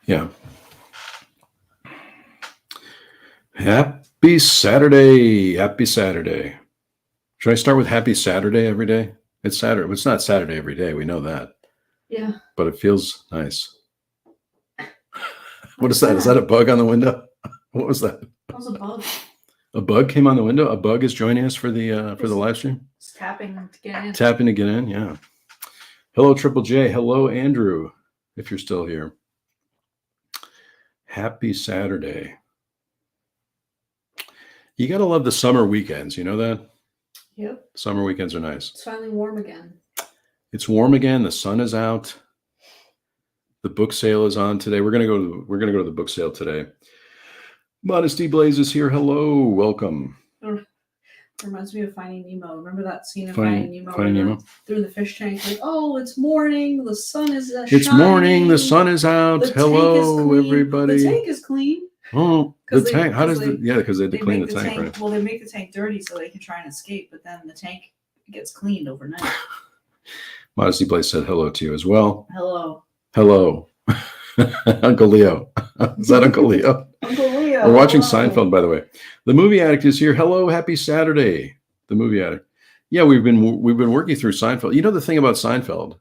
Yeah. Happy Saturday. Happy Saturday. Should I start with happy Saturday every day? It's Saturday. It's not Saturday every day. We know that. Yeah. But it feels nice. What is that? Is that a bug on the window? What was that? That was a bug. A bug came on the window? A bug is joining us for the live stream? It's tapping to get in. Tapping to get in, yeah. Hello, Triple J. Hello, Andrew, if you're still here. Happy Saturday. You got to love the summer weekends. You know that? Yep. Summer weekends are nice. It's finally warm again. It's warm again. The sun is out. The book sale is on today. We're gonna go to the book sale today. Modesty Blaze is here. Hello, welcome. It reminds me of Finding Nemo. Remember that scene of Finding Nemo? Through the fish tank, like, oh, it's morning. The sun is It's shining. morning. The sun is out. The Hello, tank is everybody. The tank is clean. Oh, the tank. How does because they had to clean the tank, right? Well, they make the tank dirty so they can try and escape, but then the tank gets cleaned overnight. Modesty Blaze said hello to you as well. Hello. Uncle Leo. Is that Uncle Leo? Uncle Leo. We're watching Seinfeld, by the way. The Movie Addict is here. Hello, happy Saturday. The Movie Addict. Yeah, we've been working through Seinfeld. You know, the thing about Seinfeld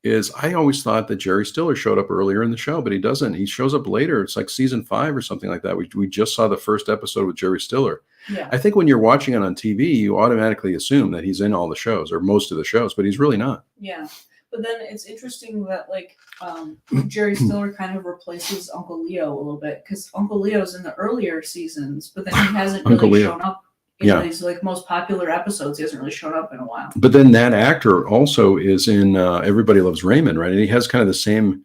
is I always thought that Jerry Stiller showed up earlier in the show, but he doesn't. He shows up later. It's like season 5 or something like that. We just saw the first episode with Jerry Stiller. Yeah. I think when you're watching it on TV, you automatically assume that he's in all the shows or most of the shows, but he's really not. Yeah. But then it's interesting that Jerry Stiller kind of replaces Uncle Leo a little bit because Uncle Leo's in the earlier seasons, but then he hasn't really shown up in these most popular episodes. He hasn't really shown up in a while. But then that actor also is in Everybody Loves Raymond, right? And he has kind of the same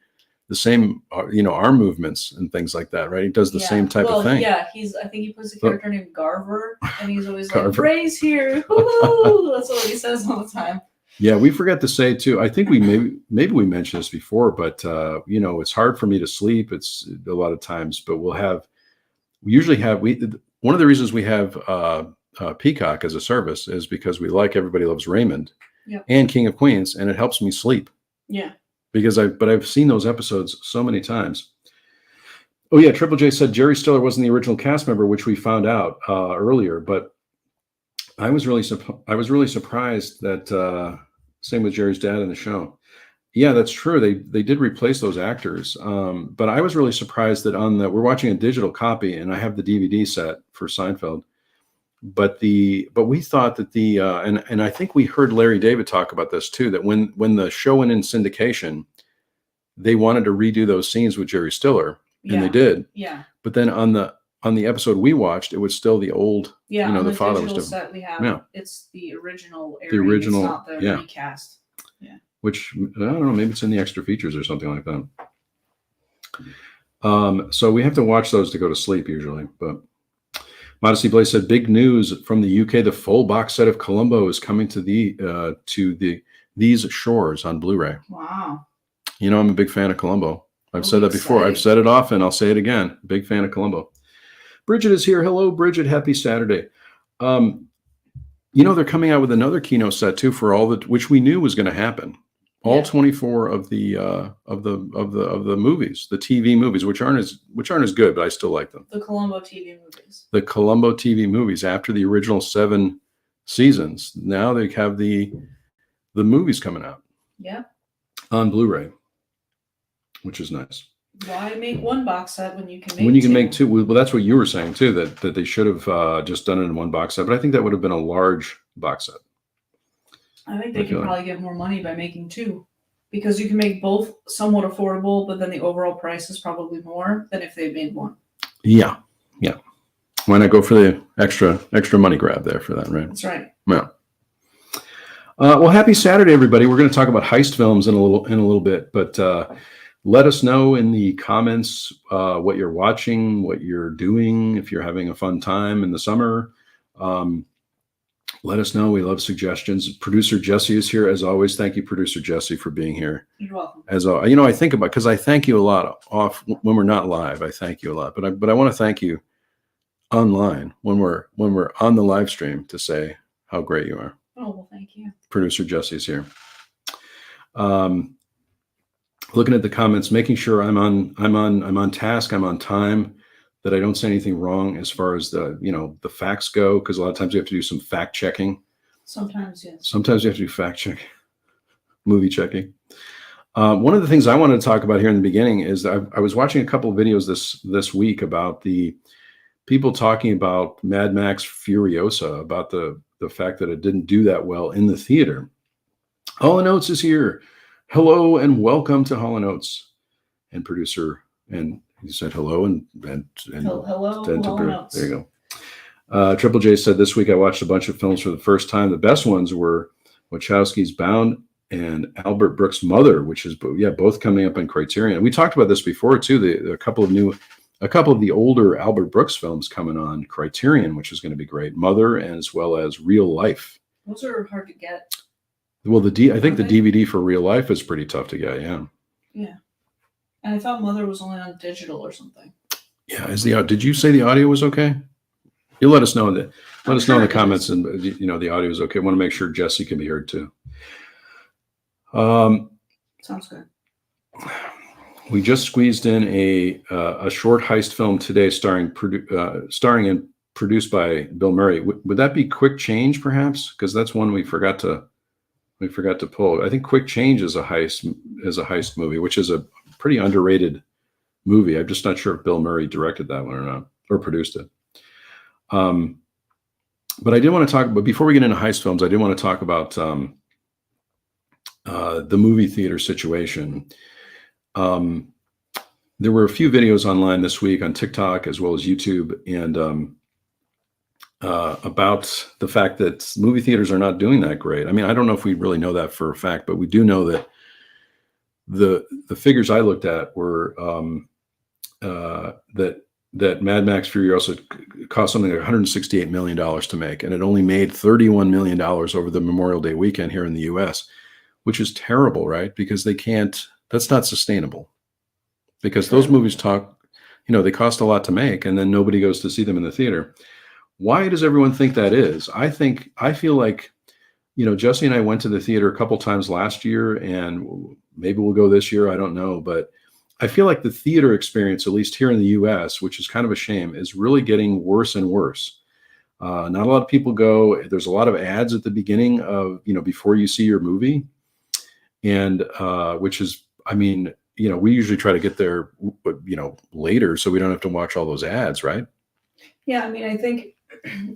arm movements and things like that, right? He does the same type of thing. Yeah, I think he plays a character named Garver, and he's always like, Ray's here. Woo-hoo! That's what he says all the time. Yeah, we forgot to say too. I think we maybe we mentioned this before, but it's hard for me to sleep. It's a lot of times, but one of the reasons we have Peacock as a service is because we like Everybody Loves Raymond and King of Queens, and it helps me sleep. Yeah. Because I've seen those episodes so many times. Oh yeah, Triple J said Jerry Stiller wasn't the original cast member, which we found out earlier, but I was really surprised that same with Jerry's dad in the show. Yeah, that's true. They did replace those actors, but I was really surprised that we're watching a digital copy, and I have the DVD set for Seinfeld. But we thought that and I think we heard Larry David talk about this too, that when the show went in syndication, they wanted to redo those scenes with Jerry Stiller, and they did. Yeah. But then on the episode we watched, it was still the old. Yeah, on the father digital was set we have. Yeah. It's the original. The original, it's not the recast. Yeah. Which I don't know, maybe it's in the extra features or something like that. So we have to watch those to go to sleep usually, but. Modesty Blaze said, "Big news from the UK: the full box set of Columbo is coming to these shores on Blu-ray." Wow! You know, I'm a big fan of Columbo. I've said that before. I've said it often. I'll say it again. Big fan of Columbo. Bridget is here. Hello, Bridget. Happy Saturday. They're coming out with another Kino set too for which we knew was going to happen. All 24 of the movies, the TV movies, which aren't as good, but I still like them. The Columbo TV movies. The Columbo TV movies after the original 7 seasons. Now they have the movies coming out. Yeah. On Blu-ray, which is nice. Why make one box set when you can make two? Well, that's what you were saying too. That they should have just done it in one box set, but I think that would have been a large box set. I think they could probably get more money by making 2, because you can make both somewhat affordable, but then the overall price is probably more than if they made 1. Yeah. Why not go for the extra money grab there for that, right? That's right. Yeah. Well, happy Saturday, everybody. We're going to talk about heist films in a little bit, but let us know in the comments what you're watching, what you're doing, if you're having a fun time in the summer. Let us know. We love suggestions. Producer Jesse is here as always. Thank you, Producer Jesse, for being here. You're welcome. I think about, because I thank you a lot off when we're not live. I thank you a lot, but I want to thank you online when we're on the live stream to say how great you are. Oh, well, thank you. Producer Jesse's here. looking at the comments, making sure I'm on task, I'm on time, that I don't say anything wrong as far as the facts go, because a lot of times you have to do some fact checking. Sometimes, yes. Sometimes you have to do fact check, movie checking. One of the things I wanted to talk about here in the beginning is that I was watching a couple of videos this week about the people talking about Mad Max Furiosa, about the fact that it didn't do that well in the theater. Hall & Oates is here. Hello and welcome to Hall & Oates. And producer, and he said hello and Hello, Hall & Oates. There you go. Triple J said, this week I watched a bunch of films for the first time. The best ones were Wachowski's Bound and Albert Brooks' Mother, which is both coming up on Criterion. We talked about this before too. A couple of the older Albert Brooks films coming on Criterion, which is going to be great. Mother, as well as Real Life. Those are hard to get. Well, I think the DVD for Real Life is pretty tough to get. Yeah. Yeah. And I thought Mother was only on digital or something. Yeah. Did you say the audio was okay? You let us know in the comments, and the audio is okay. I want to make sure Jesse can be heard too. Sounds good. We just squeezed in a short heist film today, starring and produced by Bill Murray. Would that be Quick Change, perhaps? Because that's one we forgot to pull. I think Quick Change is a heist movie, which is a pretty underrated movie. I'm just not sure if Bill Murray directed that one or not, or produced it. But I did want to talk. But before we get into heist films, I did want to talk about the movie theater situation. There were a few videos online this week on TikTok as well as YouTube, and about the fact that movie theaters are not doing that great. I mean, I don't know if we really know that for a fact, but we do know that the figures I looked at were that Mad Max Furiosa cost something like $168 million to make, and it only made $31 million over the Memorial Day weekend here in the U.S., which is terrible, right? Because that's not sustainable. Because those movies they cost a lot to make, and then nobody goes to see them in the theater. Why does everyone think that is? I feel like, Jesse and I went to the theater a couple times last year, and maybe we'll go this year. I don't know. But I feel like the theater experience, at least here in the US, which is kind of a shame, is really getting worse and worse. Not a lot of people go. There's a lot of ads at the beginning of, before you see your movie. And which is, we usually try to get there, later, so we don't have to watch all those ads, right? Yeah, I think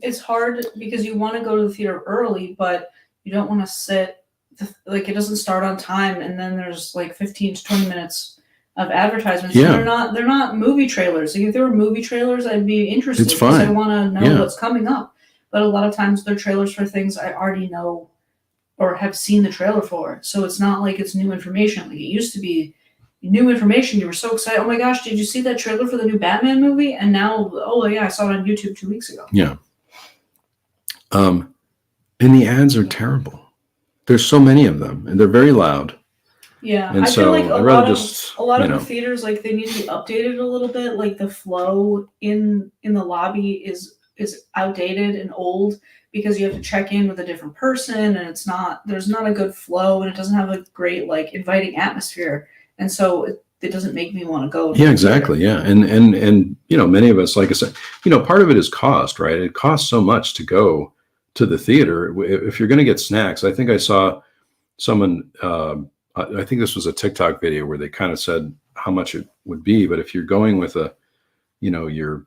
it's hard because you want to go to the theater early, but you don't want to sit, it doesn't start on time, and then there's 15 to 20 minutes of advertisements. Yeah. They're not movie trailers. If there were movie trailers, I'd be interested. It's fine. Because I want to know what's coming up. But a lot of times they're trailers for things I already know or have seen the trailer for. So it's not like it's new information. Like it used to be new information. You were so excited. Oh my gosh, did you see that trailer for the new Batman movie? And now, oh yeah, I saw it on YouTube 2 weeks ago. Yeah. And the ads are terrible. There's so many of them, and they're very loud. Yeah, and I feel like a lot of the theaters, they need to be updated a little bit. Like the flow in the lobby is outdated and old because you have to check in with a different person, and there's not a good flow, and it doesn't have a great inviting atmosphere, and so it doesn't make me want to go. Yeah, exactly. Yeah, and many of us, like I said, part of it is cost, right? It costs so much to go to the theater. If you're going to get snacks, I think I saw someone. I think this was a TikTok video where they kind of said how much it would be, but if you're going with your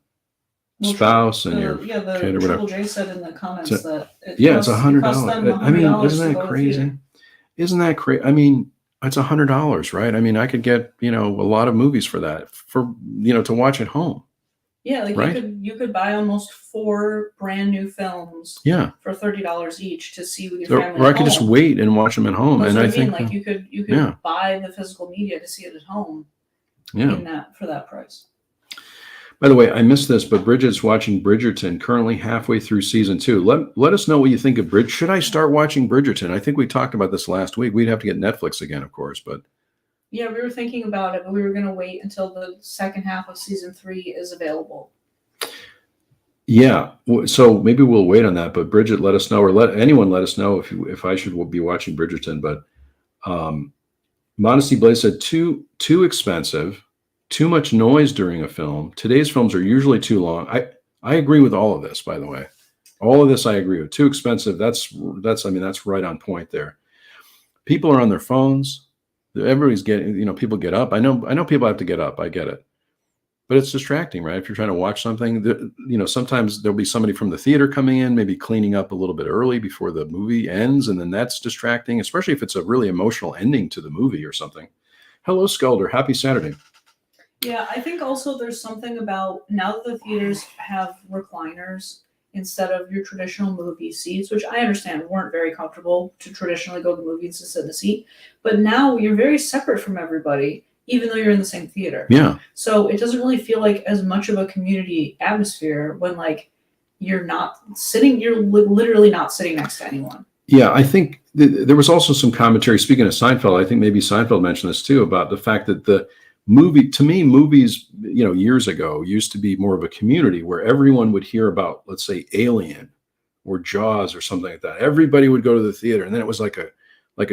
spouse and your kid or whatever. Triple J said in the comments that it's $100. Isn't that crazy? Isn't that crazy? It's $100, right? I could get a lot of movies for that to watch at home. Yeah, right? you could buy almost 4 brand new films. Yeah. For $30 each to see with your family. Or I could just wait and watch them at home. That's and what I think you could buy the physical media to see it at home. Yeah. For that price. By the way, I missed this, but Bridget's watching Bridgerton, currently halfway through season 2. Let us know what you think of Bridgerton. Should I start watching Bridgerton? I think we talked about this last week. We'd have to get Netflix again, of course, but. Yeah, we were thinking about it, but we were going to wait until the second half of season 3 is available. Yeah, so maybe we'll wait on that. But Bridget, let us know, or let us know if I should be watching Bridgerton. But Modesty Blaze said too expensive, too much noise during a film. Today's films are usually too long. I agree with all of this, by the way. All of this I agree with. Too expensive. That's right on point there. People are on their phones. Everybody's getting, people get up. I know people have to get up. I get it. But it's distracting, right? If you're trying to watch something, sometimes there'll be somebody from the theater coming in, maybe cleaning up a little bit early before the movie ends, and then that's distracting, especially if it's a really emotional ending to the movie or something. Hello, Skelder. Happy Saturday. Yeah, I think also there's something about now that the theaters have recliners instead of your traditional movie seats, which I understand weren't very comfortable to traditionally go to the movies and sit in a seat. But now you're very separate from everybody, even though you're in the same theater. Yeah. So it doesn't really feel like as much of a community atmosphere when you're literally not sitting next to anyone. Yeah, I think there was also some commentary, speaking of Seinfeld, I think maybe Seinfeld mentioned this too, about the fact that movies, years ago used to be more of a community where everyone would hear about, let's say, Alien or Jaws or something like that. Everybody would go to the theater, and then it was like a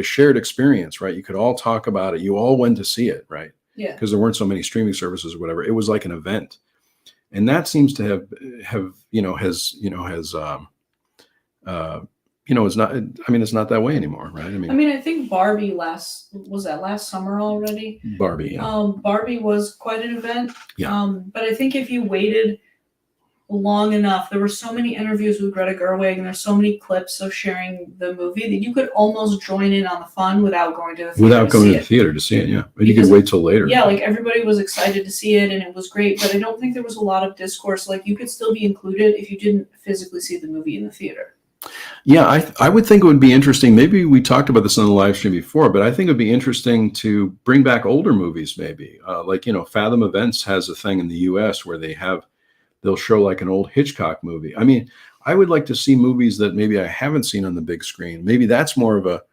shared experience, right? You could all talk about it. You all went to see it, right? Yeah. Because there weren't so many streaming services or whatever. It was like an event. And that seems to have it's not that way anymore, right? I think Barbie last summer already? Barbie, yeah. Barbie was quite an event. Yeah. But I think if you waited long enough, there were so many interviews with Greta Gerwig and there's so many clips of sharing the movie that you could almost join in on the fun without going to the theater. Without going to the theater to see it, yeah. But you could wait till later. Yeah, everybody was excited to see it and it was great, but I don't think there was a lot of discourse. You could still be included if you didn't physically see the movie in the theater. Yeah, I would think it would be interesting. Maybe we talked about this on the live stream before, but I think it would be interesting to bring back older movies, maybe. Fathom Events has a thing in the U.S. where they'll show an old Hitchcock movie. I would like to see movies that maybe I haven't seen on the big screen. Maybe that's more of a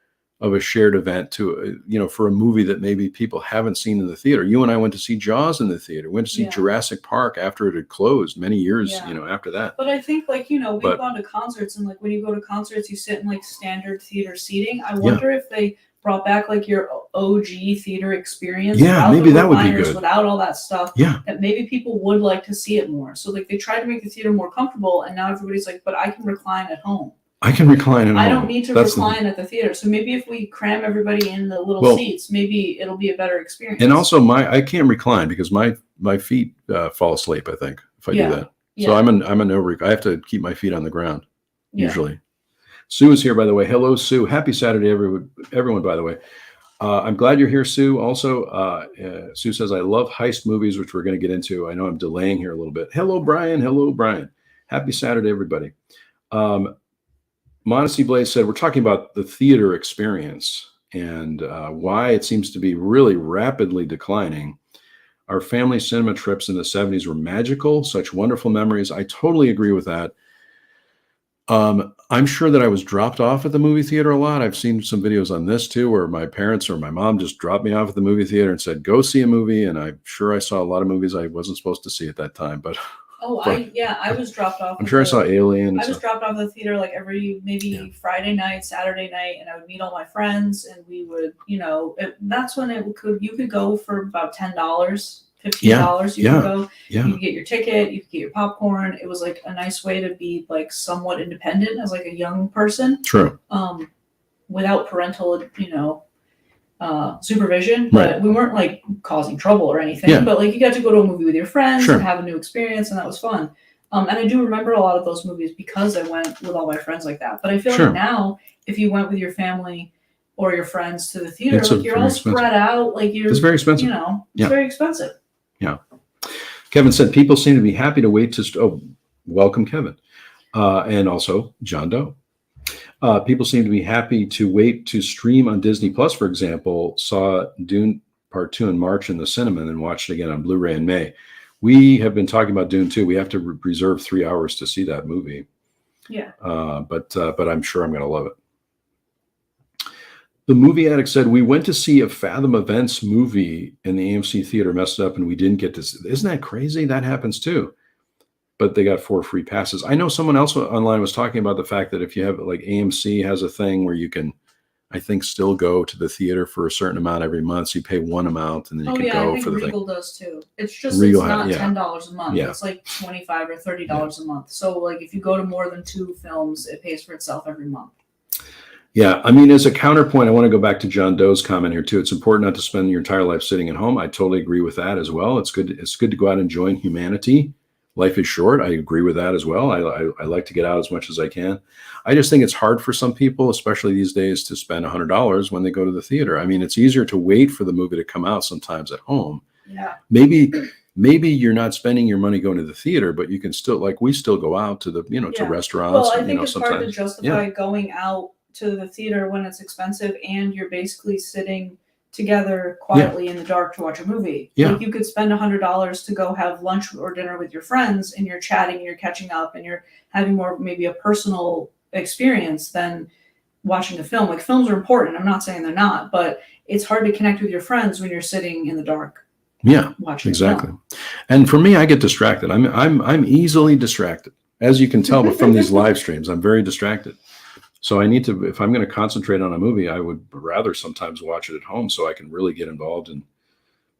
shared event to, for a movie that maybe people haven't seen in the theater. You and I went to see Jaws in the theater. Went to see Jurassic Park after it had closed many years, after that. But I think we've gone to concerts and when you go to concerts, you sit in standard theater seating. I wonder if they brought back your OG theater experience. Yeah, maybe that would be good. Without all that stuff. Yeah. That maybe people would like to see it more. So they tried to make the theater more comfortable and now everybody's but I can recline at home. I can recline at home. I don't need to recline at the theater. So maybe if we cram everybody in the little seats, maybe it'll be a better experience. And also I can't recline because my feet fall asleep, I think, if I do that. Yeah. So I have to keep my feet on the ground usually. Sue is here, by the way. Hello, Sue. Happy Saturday, everyone, by the way. I'm glad you're here, Sue. Also, Sue says, I love heist movies, which we're going to get into. I know I'm delaying here a little bit. Hello, Brian. Hello, Brian. Happy Saturday, everybody. Modesty Blaze said, we're talking about the theater experience and why it seems to be really rapidly declining. Our family cinema trips in the 70s were magical, such wonderful memories. I totally agree with that. I'm sure that I was dropped off at the movie theater a lot. I've seen some videos on this too, where my parents or my mom just dropped me off at the movie theater and said, go see a movie. And I'm sure I saw a lot of movies I wasn't supposed to see at that time, but I was dropped off. I'm sure I saw Alien. I was dropped off at the theater every Friday night, Saturday night, and I would meet all my friends, and we would, that's when you could go for about $10, $15. You could go. Yeah. You could get your ticket. You could get your popcorn. It was a nice way to be somewhat independent as a young person. True. Without parental, supervision, but we weren't causing trouble or anything. Yeah. But you got to go to a movie with your friends and have a new experience, and that was fun. And I do remember a lot of those movies because I went with all my friends like that. But I feel now, if you went with your family or your friends to the theater, you're all spread out. It's very expensive. It's very expensive. Yeah. Kevin said people seem to be happy to wait to. Welcome, Kevin, and also John Doe. People seem to be happy to wait to stream on Disney Plus, for example. Saw Dune Part 2 in March in the cinema and then watched it again on Blu-ray in May. We have been talking about Dune 2. We have to reserve 3 hours to see that movie. Yeah. But I'm sure I'm going to love it. The movie addict said, we went to see a Fathom Events movie and the AMC theater messed up and we didn't get to see. Isn't that crazy? That happens too. But they got 4 free passes. I know someone else online was talking about the fact that if you have AMC has a thing where you can, I think, still go to the theater for a certain amount every month. So you pay one amount and then you can I go think for the Regal thing. does too. It's just Regal it's not yeah. $10 a month. Yeah. It's like $25 or $30 a month. So like if you go to more than 2 films, it pays for itself every month. Yeah, I mean, as a counterpoint, I want to go back to John Doe's comment here too. It's important not to spend your entire life sitting at home. I totally agree with that as well. It's good. It's good to go out and join humanity. Life is short. I agree with that as well. I like to get out as much as I can. I just think it's hard for some people, especially these days, to spend $100 when they go to the theater. I mean, it's easier to wait for the movie to come out sometimes at home. Yeah. Maybe you're not spending your money going to the theater, but you can still, like, we still go out to the, to restaurants. Well, I think it's sometimes. hard to justify going out to the theater when it's expensive and you're basically sitting together quietly in the dark to watch a movie. Yeah. Like you could spend $100 to go have lunch or dinner with your friends and you're chatting and you're catching up and you're having more maybe a personal experience than watching a film. Like films are important. I'm not saying they're not, but it's hard to connect with your friends when you're sitting in the dark. Yeah, watching exactly. And for me, I get distracted. I'm easily distracted, as you can tell from these live streams. I'm very distracted. So I need to, if I'm going to concentrate on a movie, I would rather sometimes watch it at home so I can really get involved and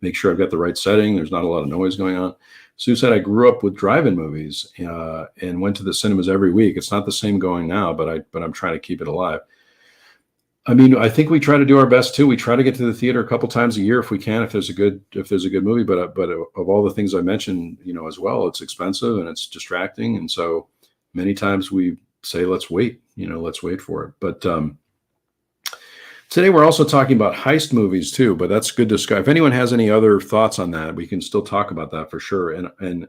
make sure I've got the right setting. There's not a lot of noise going on. Sue said I grew up with drive-in movies and went to the cinemas every week. It's not the same going now, but I'm trying to keep it alive. I mean, I think we try to do our best too. We try to get to the theater a couple times a year if we can, if there's a good movie. But of all the things I mentioned, as well, it's expensive and it's distracting, and so many times we say, let's wait. Let's wait for it. But today we're also talking about heist movies too. But that's good to discuss. If anyone has any other thoughts on that, we can still talk about that for sure. And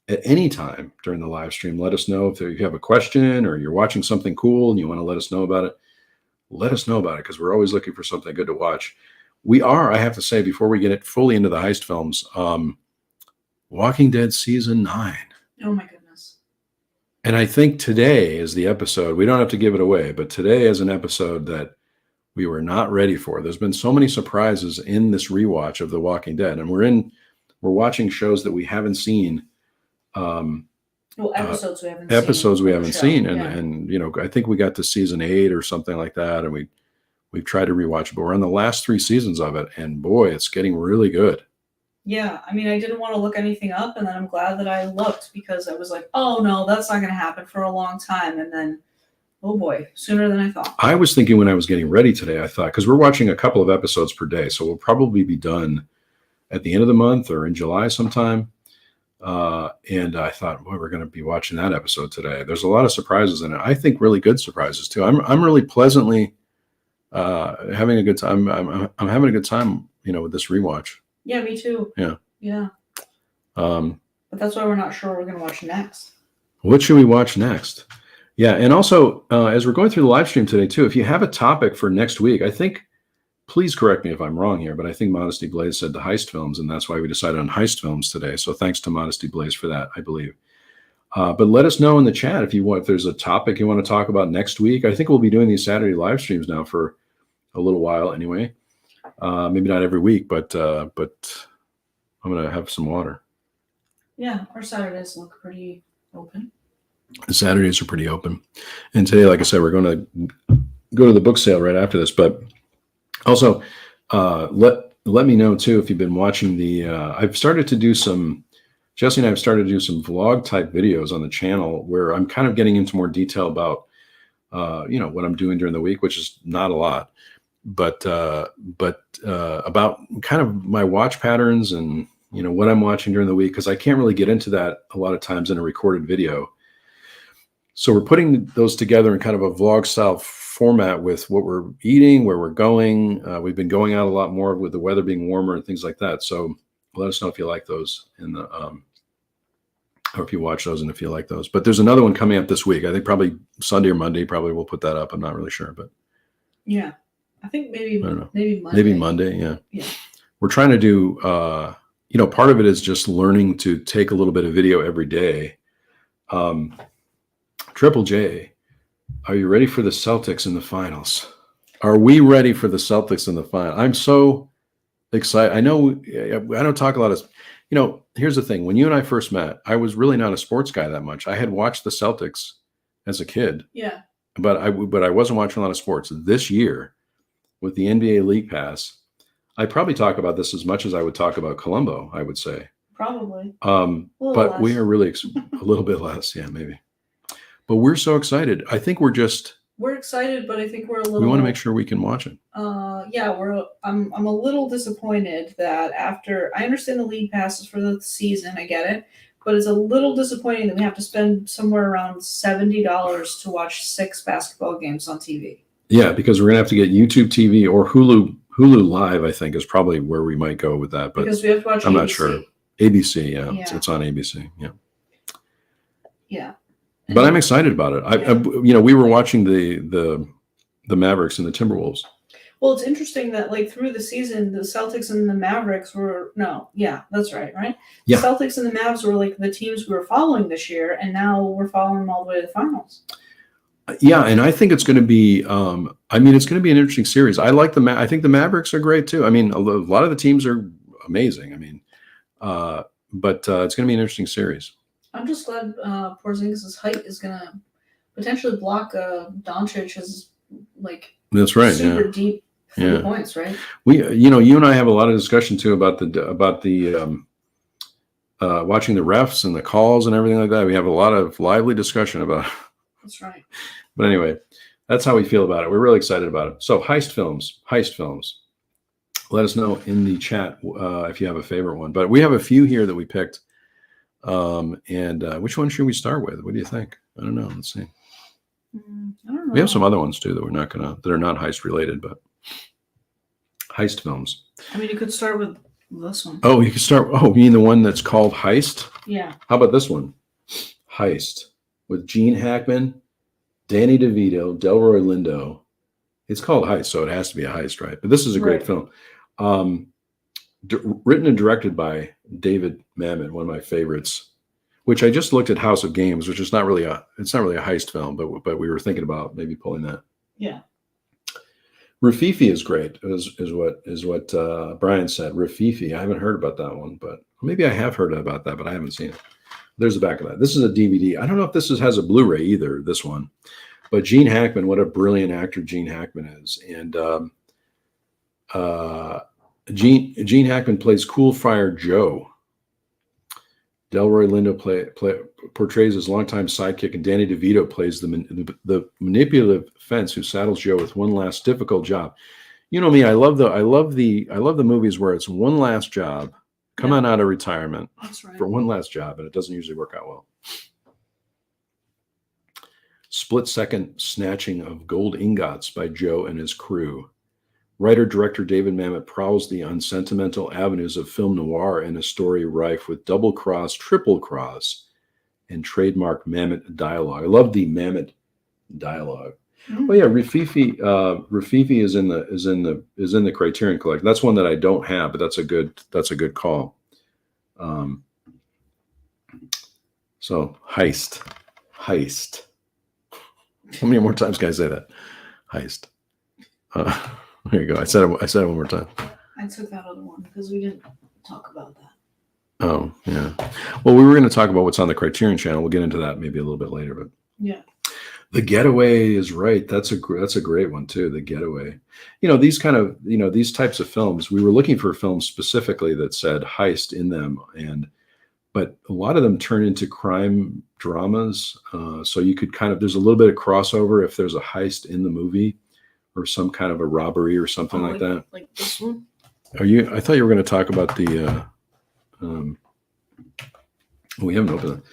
at any time during the live stream, let us know if you have a question or you're watching something cool and you want to let us know about it. Let us know about it because we're always looking for something good to watch. We are, I have to say, before we get it fully into the heist films, Walking Dead season 9. Oh my goodness. And I think today is the episode, we don't have to give it away, but today is an episode that we were not ready for. There's been so many surprises in this rewatch of The Walking Dead, and we're watching shows that we haven't seen. Episodes we haven't seen. And I think we got to season 8 or something like that, and we've tried to rewatch it, but we're on the last 3 seasons of it, and boy, it's getting really good. Yeah, I mean, I didn't want to look anything up, and then I'm glad that I looked because I was like, oh no, that's not going to happen for a long time, and then, oh boy, sooner than I thought. I was thinking when I was getting ready today, I thought, because we're watching a couple of episodes per day, so we'll probably be done at the end of the month or in July sometime. And I thought, boy, we're going to be watching that episode today. There's a lot of surprises in it. I think really good surprises too. I'm really pleasantly having a good time. I'm having a good time, with this rewatch. Yeah, me too. Yeah. But that's why we're not sure what we're going to watch next. What should we watch next? Yeah, and also as we're going through the live stream today too, if you have a topic for next week, I think. Please correct me if I'm wrong here, but I think Modesty Blaze said the heist films, and that's why we decided on heist films today. So thanks to Modesty Blaze for that, I believe. But let us know in the chat if there's a topic you want to talk about next week. I think we'll be doing these Saturday live streams now for a little while anyway. Maybe not every week, but I'm going to have some water. Yeah, our Saturdays look pretty open. The Saturdays are pretty open. And today, like I said, we're going to go to the book sale right after this, but also, let me know too if you've been watching I've started to do Jesse and I have started to do some vlog type videos on the channel where I'm kind of getting into more detail about, what I'm doing during the week, which is not a lot, but about kind of my watch patterns and, what I'm watching during the week, because I can't really get into that a lot of times in a recorded video. So we're putting those together in kind of a vlog style format with what we're eating, where we're going. We've been going out a lot more with the weather being warmer and things like that. So let us know if you like those or if you watch those and if you like those. But there's another one coming up this week. I think probably Sunday or Monday, probably we'll put that up. I'm not really sure, but yeah, I think maybe Monday. Maybe Monday. Yeah. We're trying to do, part of it is just learning to take a little bit of video every day. Triple J, are you ready for the Celtics in the finals? Are we ready for the Celtics in the final? I'm so excited. I know I don't talk a lot of, here's the thing. When you and I first met, I was really not a sports guy that much. I had watched the Celtics as a kid. Yeah. But I wasn't watching a lot of sports. This year, with the NBA League Pass, I probably talk about this as much as I would talk about Columbo, I would say. Probably. But we are really a little bit less. Yeah, maybe. But we're so excited. I think we're excited, but I think we're a little. We want to make sure we can watch it. Yeah, I'm a little disappointed that after I understand the league passes for the season, I get it, but it's a little disappointing that we have to spend somewhere around $70 to watch 6 basketball games on TV. Yeah, because we're gonna have to get YouTube TV or Hulu Live. I think is probably where we might go with that. But because we have to watch. I'm ABC. not sure. ABC, yeah. It's on ABC. Yeah. Yeah. But I'm excited about it. I we were watching the Mavericks and the Timberwolves. Well, it's interesting that like through the season, the Celtics and the Mavericks that's right? Yeah. The Celtics and the Mavs were like the teams we were following this year, and now we're following them all the way to the finals. Yeah, and I think it's going to be. It's going to be an interesting series. I like I think the Mavericks are great too. I mean, a lot of the teams are amazing. I mean, but it's going to be an interesting series. I'm just glad Porzingis' height is going to potentially block Doncic's like. That's right. Super deep points, right? You and I have a lot of discussion too about the watching the refs and the calls and everything like that. We have a lot of lively discussion about. That's right. But anyway, that's how we feel about it. We're really excited about it. So Heist films. Let us know in the chat if you have a favorite one. But we have a few here that we picked. And which one should we start with? What do you think? I don't know. Let's see. I don't know. We have some other ones too that that are not heist related, but heist films. I mean, you could start with this one. Oh, you could start. Oh, you mean the one that's called Heist? Yeah. How about this one? Heist with Gene Hackman, Danny DeVito, Delroy Lindo. It's called Heist, so it has to be a heist, right? But this is a great film. Written and directed by David Mamet, one of my favorites. Which I just looked at House of Games, which is not really a heist film, but we were thinking about maybe pulling that. Yeah. Rafifi is great, is what Brian said. Rafifi. I haven't heard about that one, but maybe I have heard about that, but I haven't seen it. There's the back of that. This is a DVD. I don't know if this has a Blu-ray either, this one. But Gene Hackman, what a brilliant actor Gene Hackman is. And Gene Hackman plays Cool Friar Joe. Delroy Lindo portrays his longtime sidekick, and Danny DeVito plays the manipulative fence who saddles Joe with one last difficult job. You know me, I love the movies where it's one last job, come on out of retirement for one last job, and it doesn't usually work out well. Split-second snatching of gold ingots by Joe and his crew. Writer-director David Mamet prowls the unsentimental avenues of film noir in a story rife with double-cross, triple-cross, and trademark Mamet dialogue. I love the Mamet dialogue. Mm-hmm. Oh yeah, Rafifi is in the Criterion collection. That's one that I don't have, but that's a good call. So Heist. How many more times can I say that? Heist. There you go. I said it one more time. I took that other one because we didn't talk about that. Oh, yeah. Well, we were going to talk about what's on the Criterion channel. We'll get into that maybe a little bit later, but yeah. The Getaway is right. That's a great one too. The Getaway. These types of films, we were looking for films specifically that said heist in them, but a lot of them turn into crime dramas. So you could there's a little bit of crossover if there's a heist in the movie, or some kind of a robbery or something like that. Like this one? I thought you were going to talk about the, we haven't opened it.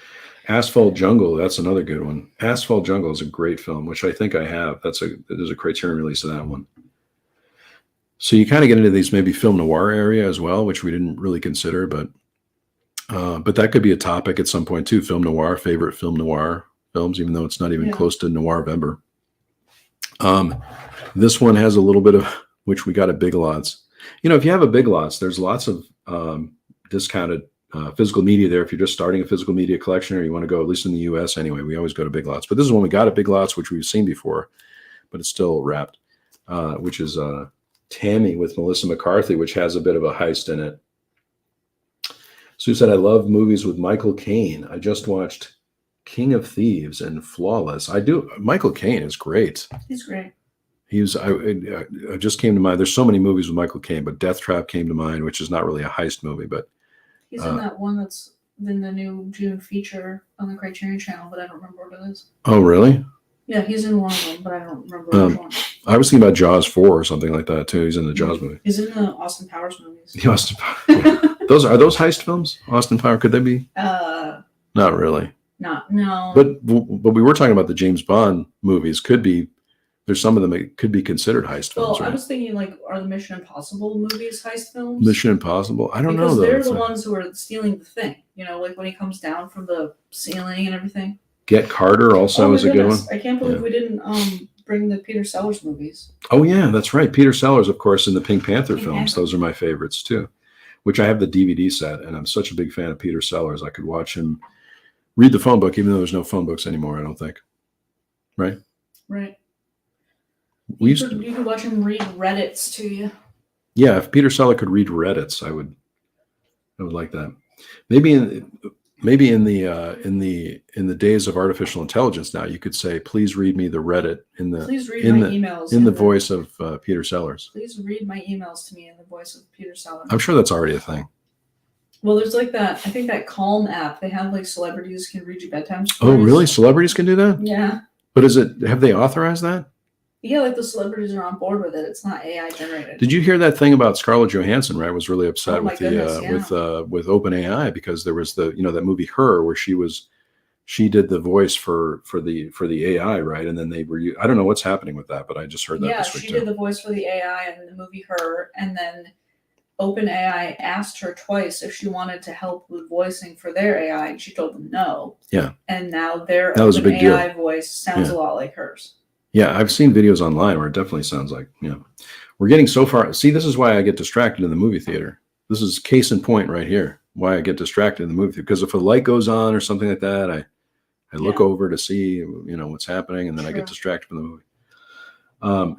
Asphalt Jungle. That's another good one. Asphalt Jungle is a great film, which I think I have. There's a Criterion release of that one. So you kind of get into these maybe film noir area as well, which we didn't really consider, but that could be a topic at some point too. Film noir, favorite film noir films, even though it's not even close to Noirvember. This one has a little bit of, which we got at Big Lots. If you have a Big Lots, there's lots of discounted physical media there. If you're just starting a physical media collection, or you want to go, at least in the US anyway, we always go to Big Lots. But this is one we got at Big Lots, which we've seen before, but it's still wrapped, which is Tammy with Melissa McCarthy, which has a bit of a heist in it. Sue said, I love movies with Michael Caine. I just watched King of Thieves and Flawless. I do. Michael Caine is great. He's great. I just came to mind. There's so many movies with Michael Caine, but Death Trap came to mind, which is not really a heist movie, but he's in that one that's in the new June feature on the Criterion channel, but I don't remember what it is. Oh, really? Yeah, he's in one of them, but I don't remember which one. I was thinking about Jaws 4 or something like that too. He's in the Jaws movie. He's in the Austin Powers movies. The Austin Powers. Yeah. Are those heist films? Austin Powers? Could they be? Not really. No. But we were talking about the James Bond movies. There's some of them that could be considered heist films. Well, right? I was thinking, like, are the Mission Impossible movies heist films? Mission Impossible? I don't know. Because though. they're the ones who are stealing the thing. You know, like when he comes down from the ceiling and everything. Get Carter also is a good one. I can't believe we didn't bring the Peter Sellers movies. Oh yeah, that's right. Peter Sellers, of course, in the Pink Panther films. Those are my favorites too. Which I have the DVD set, and I'm such a big fan of Peter Sellers. I could watch him read the phone book, even though there's no phone books anymore. I don't think. Right. Right. You could watch him read Reddits to you. Yeah, if Peter Sellers could read Reddits, I would like that. Maybe in the days of artificial intelligence now, you could say, "Please read me the Reddit emails in the voice of Peter Sellers." Please read my emails to me in the voice of Peter Sellers. I'm sure that's already a thing. Well, there's like that. I think that Calm app. They have like celebrities can read you bedtime stories. Oh, really? Celebrities can do that? Yeah. But have they authorized that? Yeah, like the celebrities are on board with it. It's not AI generated. Did you hear that thing about Scarlett Johansson? Right, was really upset with goodness, with OpenAI because there was that movie Her, where she did the voice for the AI, right? And then I don't know what's happening with that, but I just heard that this week. Yeah, she did the voice for the AI in the movie Her, and then OpenAI asked her twice if she wanted to help with voicing for their AI, and she told them no. Yeah. And now their OpenAI voice sounds a lot like hers. Yeah, I've seen videos online where it definitely sounds like, we're getting so far. See, this is why I get distracted in the movie theater. This is case in point right here, why I get distracted in the movie theater. Because if a light goes on or something like that, I look over to see, what's happening, and then I get distracted from the movie.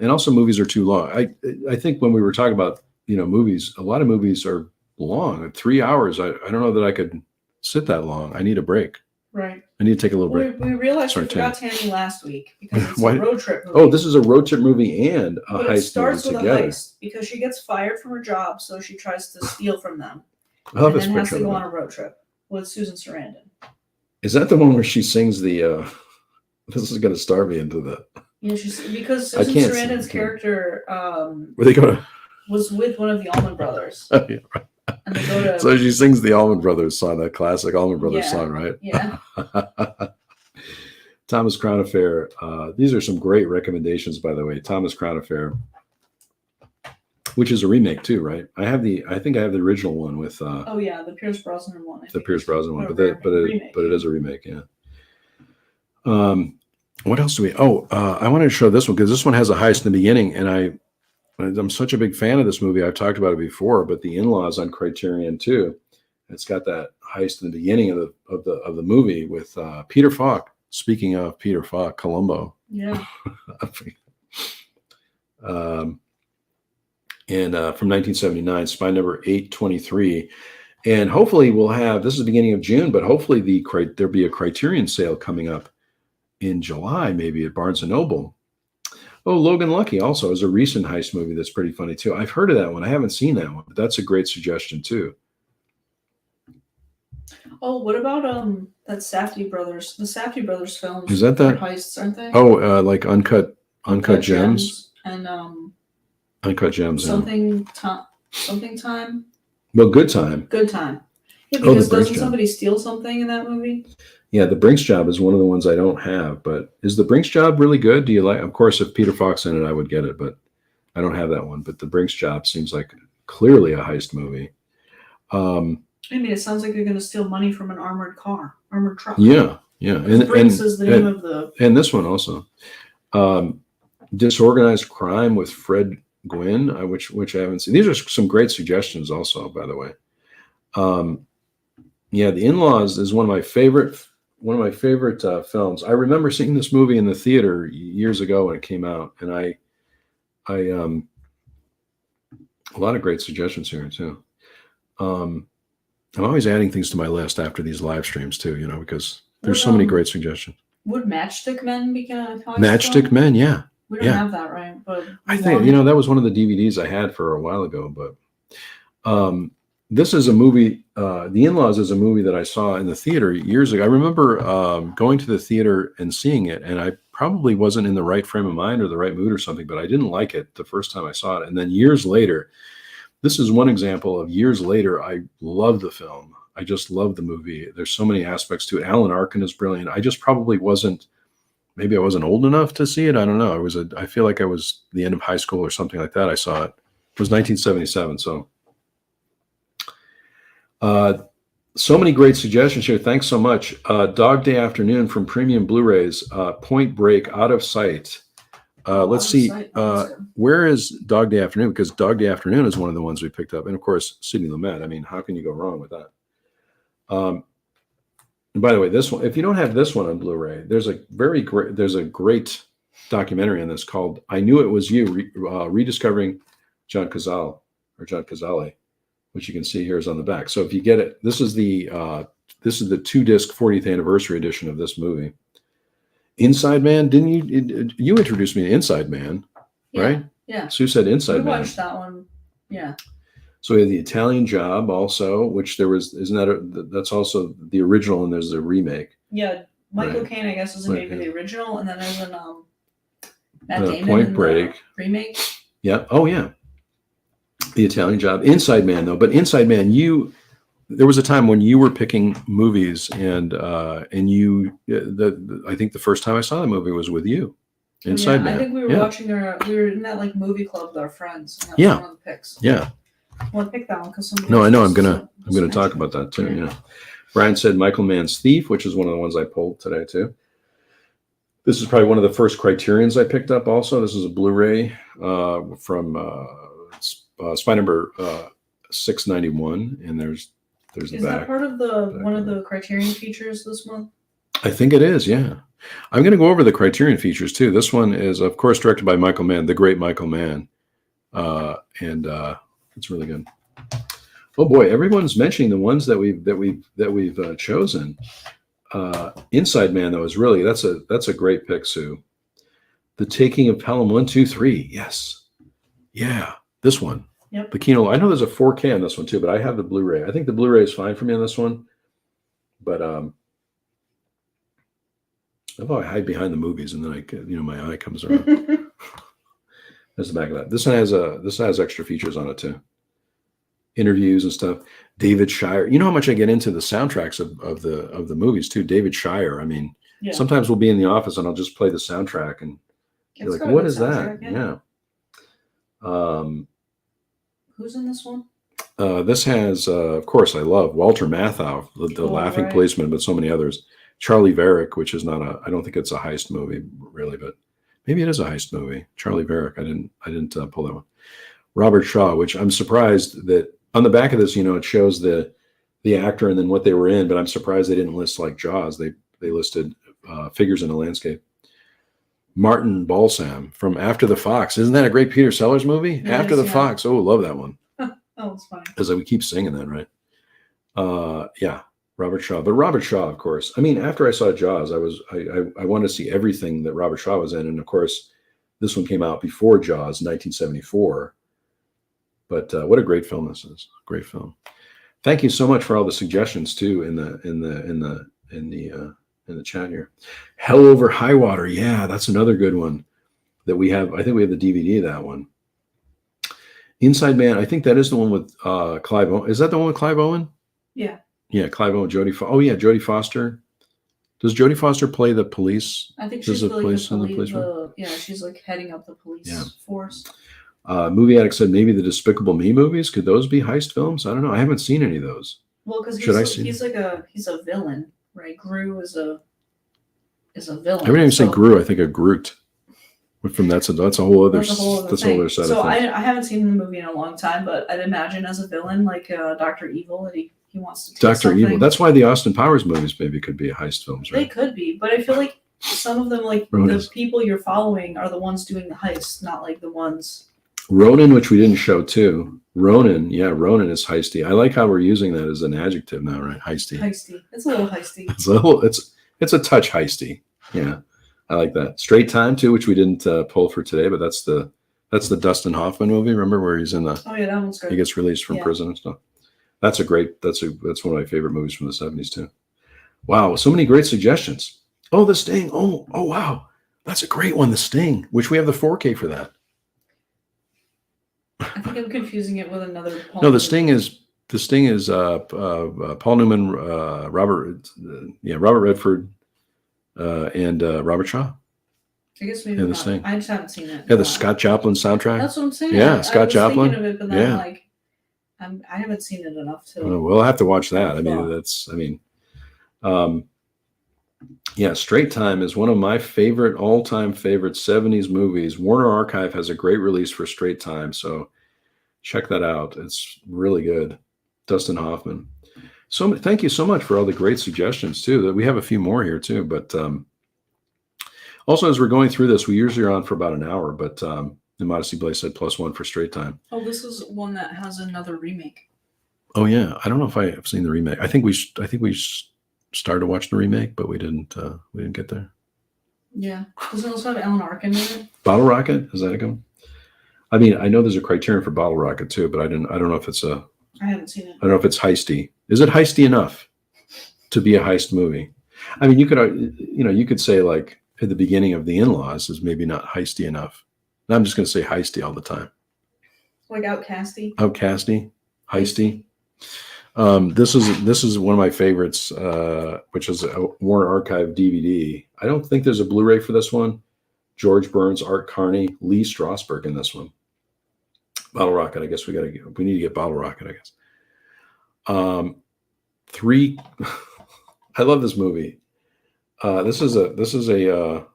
And also movies are too long. I think when we were talking about, movies, a lot of movies are long. 3 hours, I don't know that I could sit that long. I need a break. Right. I need to take a little break. We realized we forgot Tammy last week because it's a road trip movie. Oh, this is a road trip movie and a heist movie together. It starts with a heist because she gets fired from her job, so she tries to steal from them. I love and this then has picture to go on a road trip with Susan Sarandon. Is that the one where she sings the this is going to starve me into the... Yeah, because Susan Sarandon's character where they go to... was with one of the Allman Brothers. Oh, yeah, right. And they go to... So she sings the Allman Brothers song, that classic Allman Brothers song, right? Yeah. Thomas Crown Affair. These are some great recommendations, by the way. Thomas Crown Affair, which is a remake too, right? I think I have the original one with. Oh yeah, the Pierce Brosnan one. The Pierce Brosnan one, but it is a remake, yeah. What else do we? I wanted to show this one because this one has a heist in the beginning, and I'm such a big fan of this movie. I've talked about it before, but The In-Laws on Criterion too. It's got that heist in the beginning of the movie with Peter Falk. Speaking of Peter Falk, Columbo. Yeah. From 1979, Spy Number 823, and hopefully we'll have. This is the beginning of June, but hopefully there'll be a Criterion sale coming up in July, maybe at Barnes and Noble. Oh, Logan Lucky also is a recent heist movie that's pretty funny too. I've heard of that one. I haven't seen that one, but that's a great suggestion too. Oh, what about that Safdie brothers? The Safdie brothers films. Is that heists, aren't they? Oh, like Uncut Gems and Uncut Gems. Something time. Well, Good Time. Good Time. Yeah, because doesn't somebody steal something in that movie? Yeah, The Brinks Job is one of the ones I don't have. But is The Brinks Job really good? Do you like? Of course, if Peter Falk's in it, I would get it, but I don't have that one. But The Brinks Job seems like clearly a heist movie. I mean, it sounds like they're going to steal money from an armored truck. Yeah. And Brinks is the name of the. And this one also, Disorganized Crime with Fred Gwynn, which I haven't seen. These are some great suggestions, also, by the way. The In-Laws is one of my favorite films. I remember seeing this movie in the theater years ago when it came out, and I a lot of great suggestions here too. I'm always adding things to my list after these live streams too, because there's so many great suggestions. Would Matchstick Men be kind of Matchstick Men? Yeah. We don't have that, right? But I think that was one of the DVDs I had for a while ago. But this is a movie. The In-Laws is a movie that I saw in the theater years ago. I remember going to the theater and seeing it, and I probably wasn't in the right frame of mind or the right mood or something, but I didn't like it the first time I saw it. And then years later, this is one example of years later, I love the film. I just love the movie. There's so many aspects to it. Alan Arkin is brilliant. I just probably wasn't. Maybe I wasn't old enough to see it. I don't know. I feel like I was the end of high school or something like that. I saw it. It was 1977. So, so many great suggestions here. Thanks so much. Dog Day Afternoon from Premium Blu-rays. Point Break, Out of Sight. Let's see. Where is Dog Day Afternoon? Because Dog Day Afternoon is one of the ones we picked up. And of course, Sidney Lumet. I mean, how can you go wrong with that? And by the way, this one, if you don't have this one on Blu-ray, there's a great documentary on this called "I Knew It Was You," rediscovering John Cazale, which you can see here is on the back. So if you get it, this is the 2-disc 40th anniversary edition of this movie. Inside Man, didn't you introduced me to Inside Man, right? Yeah. Sue said Inside Man. We watched that one. Yeah. So we have The Italian Job also, which that's also the original, and there's a remake. Yeah, Michael Caine, I guess, was maybe the original, and then there's an Matt Damon Point Break remake. Yeah. Oh yeah. The Italian Job. Inside Man though, but Inside Man, there was a time when you were picking movies, and I think the first time I saw the movie was with you. Inside Man. I think we were watching we were in that movie club with our friends. And that was one of the picks. Yeah. Well, I picked that one because somebody. No, I know. I'm gonna talk about that too. Yeah. Brian said Michael Mann's Thief, which is one of the ones I pulled today too. This is probably one of the first Criterions I picked up. Also, this is a Blu-ray from spy number 691, and there's the back. Is that part of one of the Criterion features this month? I think it is. Yeah, I'm going to go over the Criterion features too. This one is, of course, directed by Michael Mann, the great Michael Mann, and it's really good. Oh boy, everyone's mentioning the ones that we've chosen. Inside Man though is really that's a great pick, Sue. The Taking of Pelham 1, 2, 3. Yes, yeah, this one. Yep. The Kino. I know there's a 4K on this one too, but I have the Blu-ray. I think the Blu-ray is fine for me on this one. But I hide behind the movies, and then my eye comes around. That's the back of that. This one has extra features on it too. Interviews and stuff. David Shire. You know how much I get into the soundtracks of the movies too. David Shire. I mean, sometimes we'll be in the office and I'll just play the soundtrack and you're like, what is that? Yeah. Who's in this one? This has, of course, I love Walter Matthau, the Laughing Policeman, but so many others. Charlie Varick, which is I don't think it's a heist movie really, but maybe it is a heist movie. Charlie Varick. I didn't pull that one. Robert Shaw, which I'm surprised that on the back of this, it shows the actor and then what they were in, but I'm surprised they didn't list like Jaws. They listed Figures in a Landscape. Martin Balsam from After the Fox. Isn't that a great Peter Sellers movie? Yes, After the Fox. Oh, love that one. Oh, it's funny. Because we keep singing that, right? Yeah, Robert Shaw. But Robert Shaw, of course. I mean, after I saw Jaws, I wanted to see everything that Robert Shaw was in. And of course, this one came out before Jaws, 1974. But what a great film this is! Great film. Thank you so much for all the suggestions too in the chat here. Hell Over High Water. Yeah, that's another good one that we have. I think we have the DVD of that one. Inside Man. I think that is the one with Clive Owen. Is that the one with Clive Owen? Yeah. Yeah, Clive Owen, Jodie Foster. Does Jodie Foster play the police? I think she's the police. She's like heading up the police force. Movie Addict said maybe the Despicable Me movies. Could those be heist films? I don't know. I haven't seen any of those. Well, because he's a villain, right? Gru is a villain. Every time you say Gru, I think of Groot. That's a whole other set so of things. I haven't seen the movie in a long time, but I'd imagine as a villain like Dr. Evil that he wants to take Dr. something. Evil. That's why the Austin Powers movies maybe could be heist films, right? They could be, but I feel like some of them, like the people you're following, are the ones doing the heist, not like the ones. Ronin, which we didn't show too. Ronin is heisty. I like how we're using that as an adjective now, right? Heisty. Heisty. It's a little heisty. It's a touch heisty. Yeah. I like that. Straight Time too, which we didn't pull for today, but that's the Dustin Hoffman movie. Remember where he's in the? Oh yeah, that one's good. He gets released from prison and stuff. That's one of my favorite movies from the 70s too. Wow, so many great suggestions. Oh, The Sting. Oh wow, that's a great one. The Sting, which we have the 4K for that. I think I'm confusing it with another. No, The Sting is Paul Newman, Robert Redford, and Robert Shaw. I guess maybe not. Sting. I just haven't seen it. Yeah, the Scott Joplin soundtrack. That's what I'm saying. Yeah, Scott Joplin. Thinking of it, but then I haven't seen it enough to. We'll have to watch that. Yeah, Straight Time is one of my all-time favorite 70s movies. Warner Archive has a great release for Straight Time, so check that out. It's really good. Dustin Hoffman. So thank you so much for all the great suggestions too. That we have a few more here too, but also as we're going through this, we usually are on for about an hour, but Modesty Blaze said +1 for Straight Time. Oh, this is one that has another remake. Oh yeah, I don't know if I have seen the remake. I think we started to watch the remake, but we didn't get there. Yeah. Does it also have Alan Arkin in it? Bottle Rocket? Is that a good one? I mean, I know there's a Criterion for Bottle Rocket too, but I don't know if it's I haven't seen it. I don't know if it's heisty. Is it heisty enough to be a heist movie? I mean, you could say like at the beginning of The In-Laws is maybe not heisty enough. And I'm just going to say heisty all the time. Like Outcasty? Outcasty? Heisty? This is one of my favorites, which is a Warner Archive DVD. I don't think there's a Blu-ray for this one. George Burns, Art Carney, Lee Strasberg in this one. Bottle Rocket. I guess we need to get Bottle Rocket. I guess. I love this movie. This is a.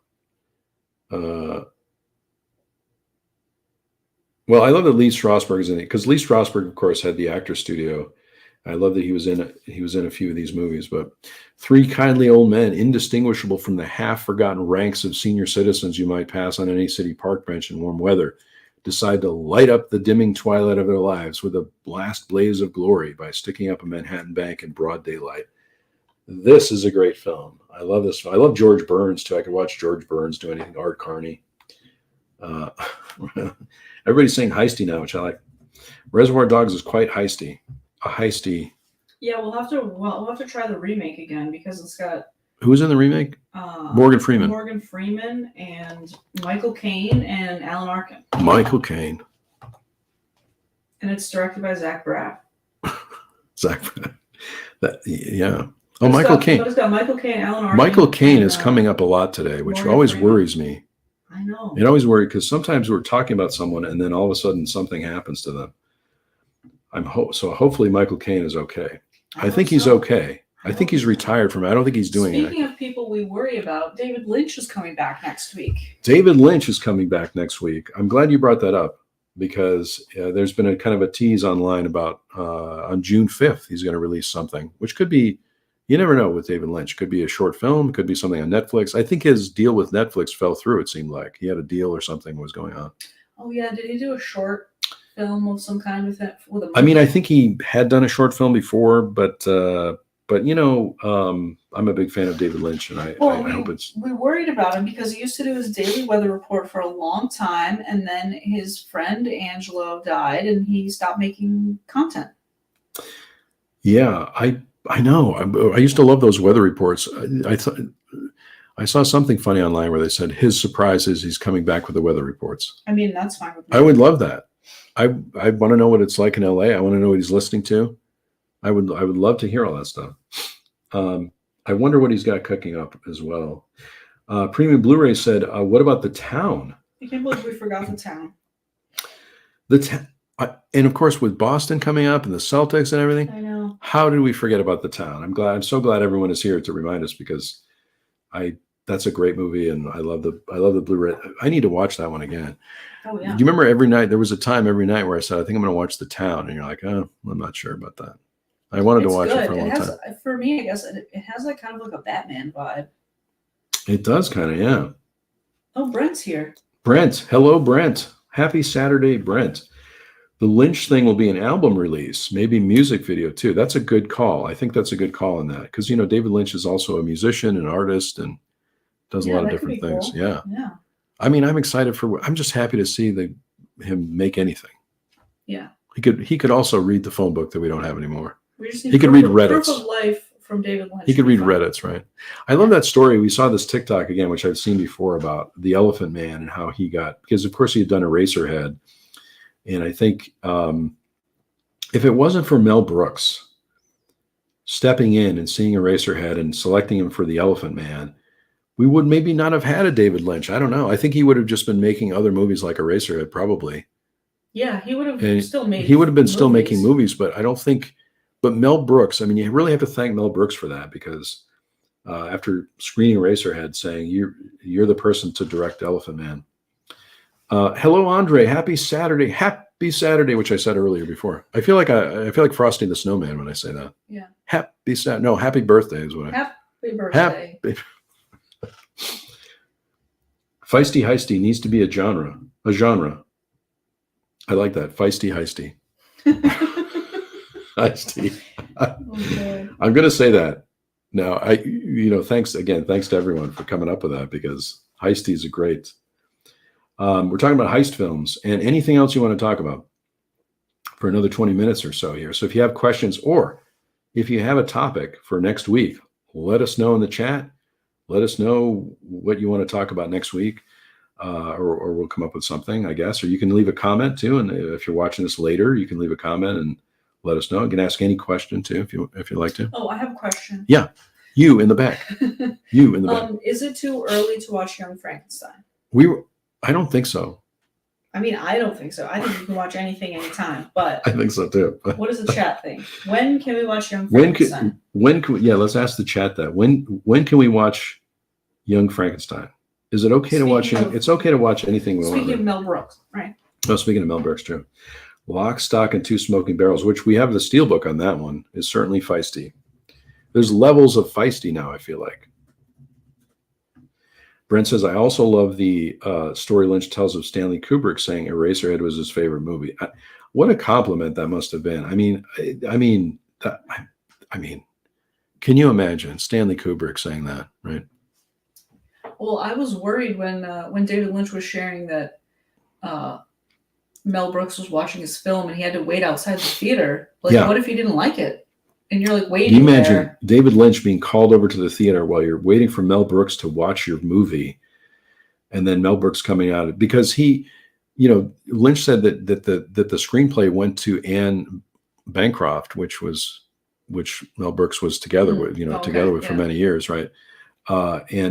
Well, I love that Lee Strasberg is in it because Lee Strasberg, of course, had the actor studio. I love that he was in it. He was in a few of these movies, but three kindly old men, indistinguishable from the half-forgotten ranks of senior citizens you might pass on any city park bench in warm weather, decide to light up the dimming twilight of their lives with a last blaze of glory by sticking up a Manhattan bank in broad daylight. This is a great film. I love this. I love George Burns too. I could watch George Burns do anything. Art Carney. Everybody's saying heisty now, which I like. Reservoir Dogs is quite heisty. A heisty. Yeah, we'll have to try the remake again because it's got. Who's in the remake? Morgan Freeman. Morgan Freeman and Michael Caine and Alan Arkin. Michael Caine. And it's directed by Zach Braff. Zach Braff. Yeah. Oh, Michael Caine. But it's got Michael Caine, Alan Arkin. Michael Caine is coming up a lot today, which Morgan always Freeman. worries me. I know. It always worries because sometimes we're talking about someone and then all of a sudden something happens to them. So hopefully Michael Caine is okay. I think he's okay. I think he's retired from it. I don't think he's doing it. Speaking of people we worry about, David Lynch is coming back next week. David Lynch is coming back next week. I'm glad you brought that up because there's been a kind of a tease online about on June 5th, he's going to release something, which could be, you never know with David Lynch. Could be a short film, could be something on Netflix. I think his deal with Netflix fell through, it seemed like. He had a deal or something was going on. Oh, yeah. Did he do a short film of some kind with it? I mean, I think he had done a short film before, but you know, I'm a big fan of David Lynch, and I hope it's. We worried about him because he used to do his daily weather report for a long time, and then his friend Angelo died, and he stopped making content. Yeah, I know. I used to love those weather reports. I saw something funny online where they said his surprise is he's coming back with the weather reports. I mean, that's fine with me. I would love that. I want to know what it's like in LA. I want to know what he's listening to. I would love to hear all that stuff. I wonder what he's got cooking up as well. Premium Blu-ray said, what about The Town? I can't believe we forgot The Town. And of course, with Boston coming up and the Celtics and everything, I know. How did we forget about The Town? I'm so glad everyone is here to remind us because that's a great movie and I love the Blu-ray. I need to watch that one again. Oh yeah. Do you remember every night? There was a time every night where I said, I think I'm going to watch The Town, and you're like, oh, I'm not sure about that. I wanted to watch it for a long time. For me, I guess it has like kind of like a Batman vibe. It does kind of, yeah. Oh, Brent's here. Brent, hello, Brent. Happy Saturday, Brent. The Lynch thing will be an album release, maybe music video too. That's a good call. I think that's a good call on that because, you know, David Lynch is also a musician, an artist, and Does a Yeah, lot of that could different be things. cool. Yeah. Yeah. I mean, I'm excited I'm just happy to see him make anything. Yeah. He could also read the phone book that we don't have anymore. We just need He could read proof Reddits. of life from David Lynch. He could read Reddits, right? I love that story. We saw this TikTok again, which I've seen before, about the Elephant Man and how he got, because of course he had done Eraserhead. And I think if it wasn't for Mel Brooks stepping in and seeing Eraserhead and selecting him for the Elephant Man, we would maybe not have had a David Lynch. I don't know. I think he would have just been making other movies like Eraserhead, probably. Yeah, he would have still made. He would have been still making movies, but I don't think. But Mel Brooks, I mean, you really have to thank Mel Brooks for that, because after screening Eraserhead, saying you're the person to direct Elephant Man. Hello, Andre. Happy Saturday. Happy Saturday, which I said earlier before. I feel like Frosty the Snowman when I say that. Yeah. Happy Saturday. No, happy birthday is what I. Happy birthday. Happy. Feisty Heisty needs to be a genre. A genre. I like that. Feisty Heisty. Heisty. Okay. I'm going to say that. Now, thanks to everyone for coming up with that, because Heisty's a great. We're talking about heist films, and anything else you want to talk about for another 20 minutes or so here. So if you have questions, or if you have a topic for next week, let us know in the chat. Let us know what you want to talk about next week, or we'll come up with something, I guess. Or you can leave a comment too, and if you're watching this later, you can leave a comment and let us know. You can ask any question too if you like to. Oh, I have a question. Yeah, you in the back. You in the back. Is it too early to watch Young Frankenstein? I don't think so. I mean, I don't think so. I think you can watch anything anytime, but I think so too. What does the chat think? When can we watch Young Frankenstein? When can we, yeah, let's ask the chat that. When can we watch Young Frankenstein? Is it okay to watch it's okay to watch anything we want. Speaking of Mel Brooks, right? Oh, speaking of Mel Brooks, true. Lock, Stock, and Two Smoking Barrels, which we have the steelbook on that one, is certainly feisty. There's levels of feisty now, I feel like. Brent says, I also love the story Lynch tells of Stanley Kubrick saying Eraserhead was his favorite movie. What a compliment that must have been. I mean, can you imagine Stanley Kubrick saying that, right? Well, I was worried when David Lynch was sharing that Mel Brooks was watching his film and he had to wait outside the theater. Like, what if he didn't like it? And you're like waiting. Can you imagine David Lynch being called over to the theater while you're waiting for Mel Brooks to watch your movie, and then Mel Brooks coming out because Lynch said that the screenplay went to Anne Bancroft, which Mel Brooks was together with, for many years, right? So if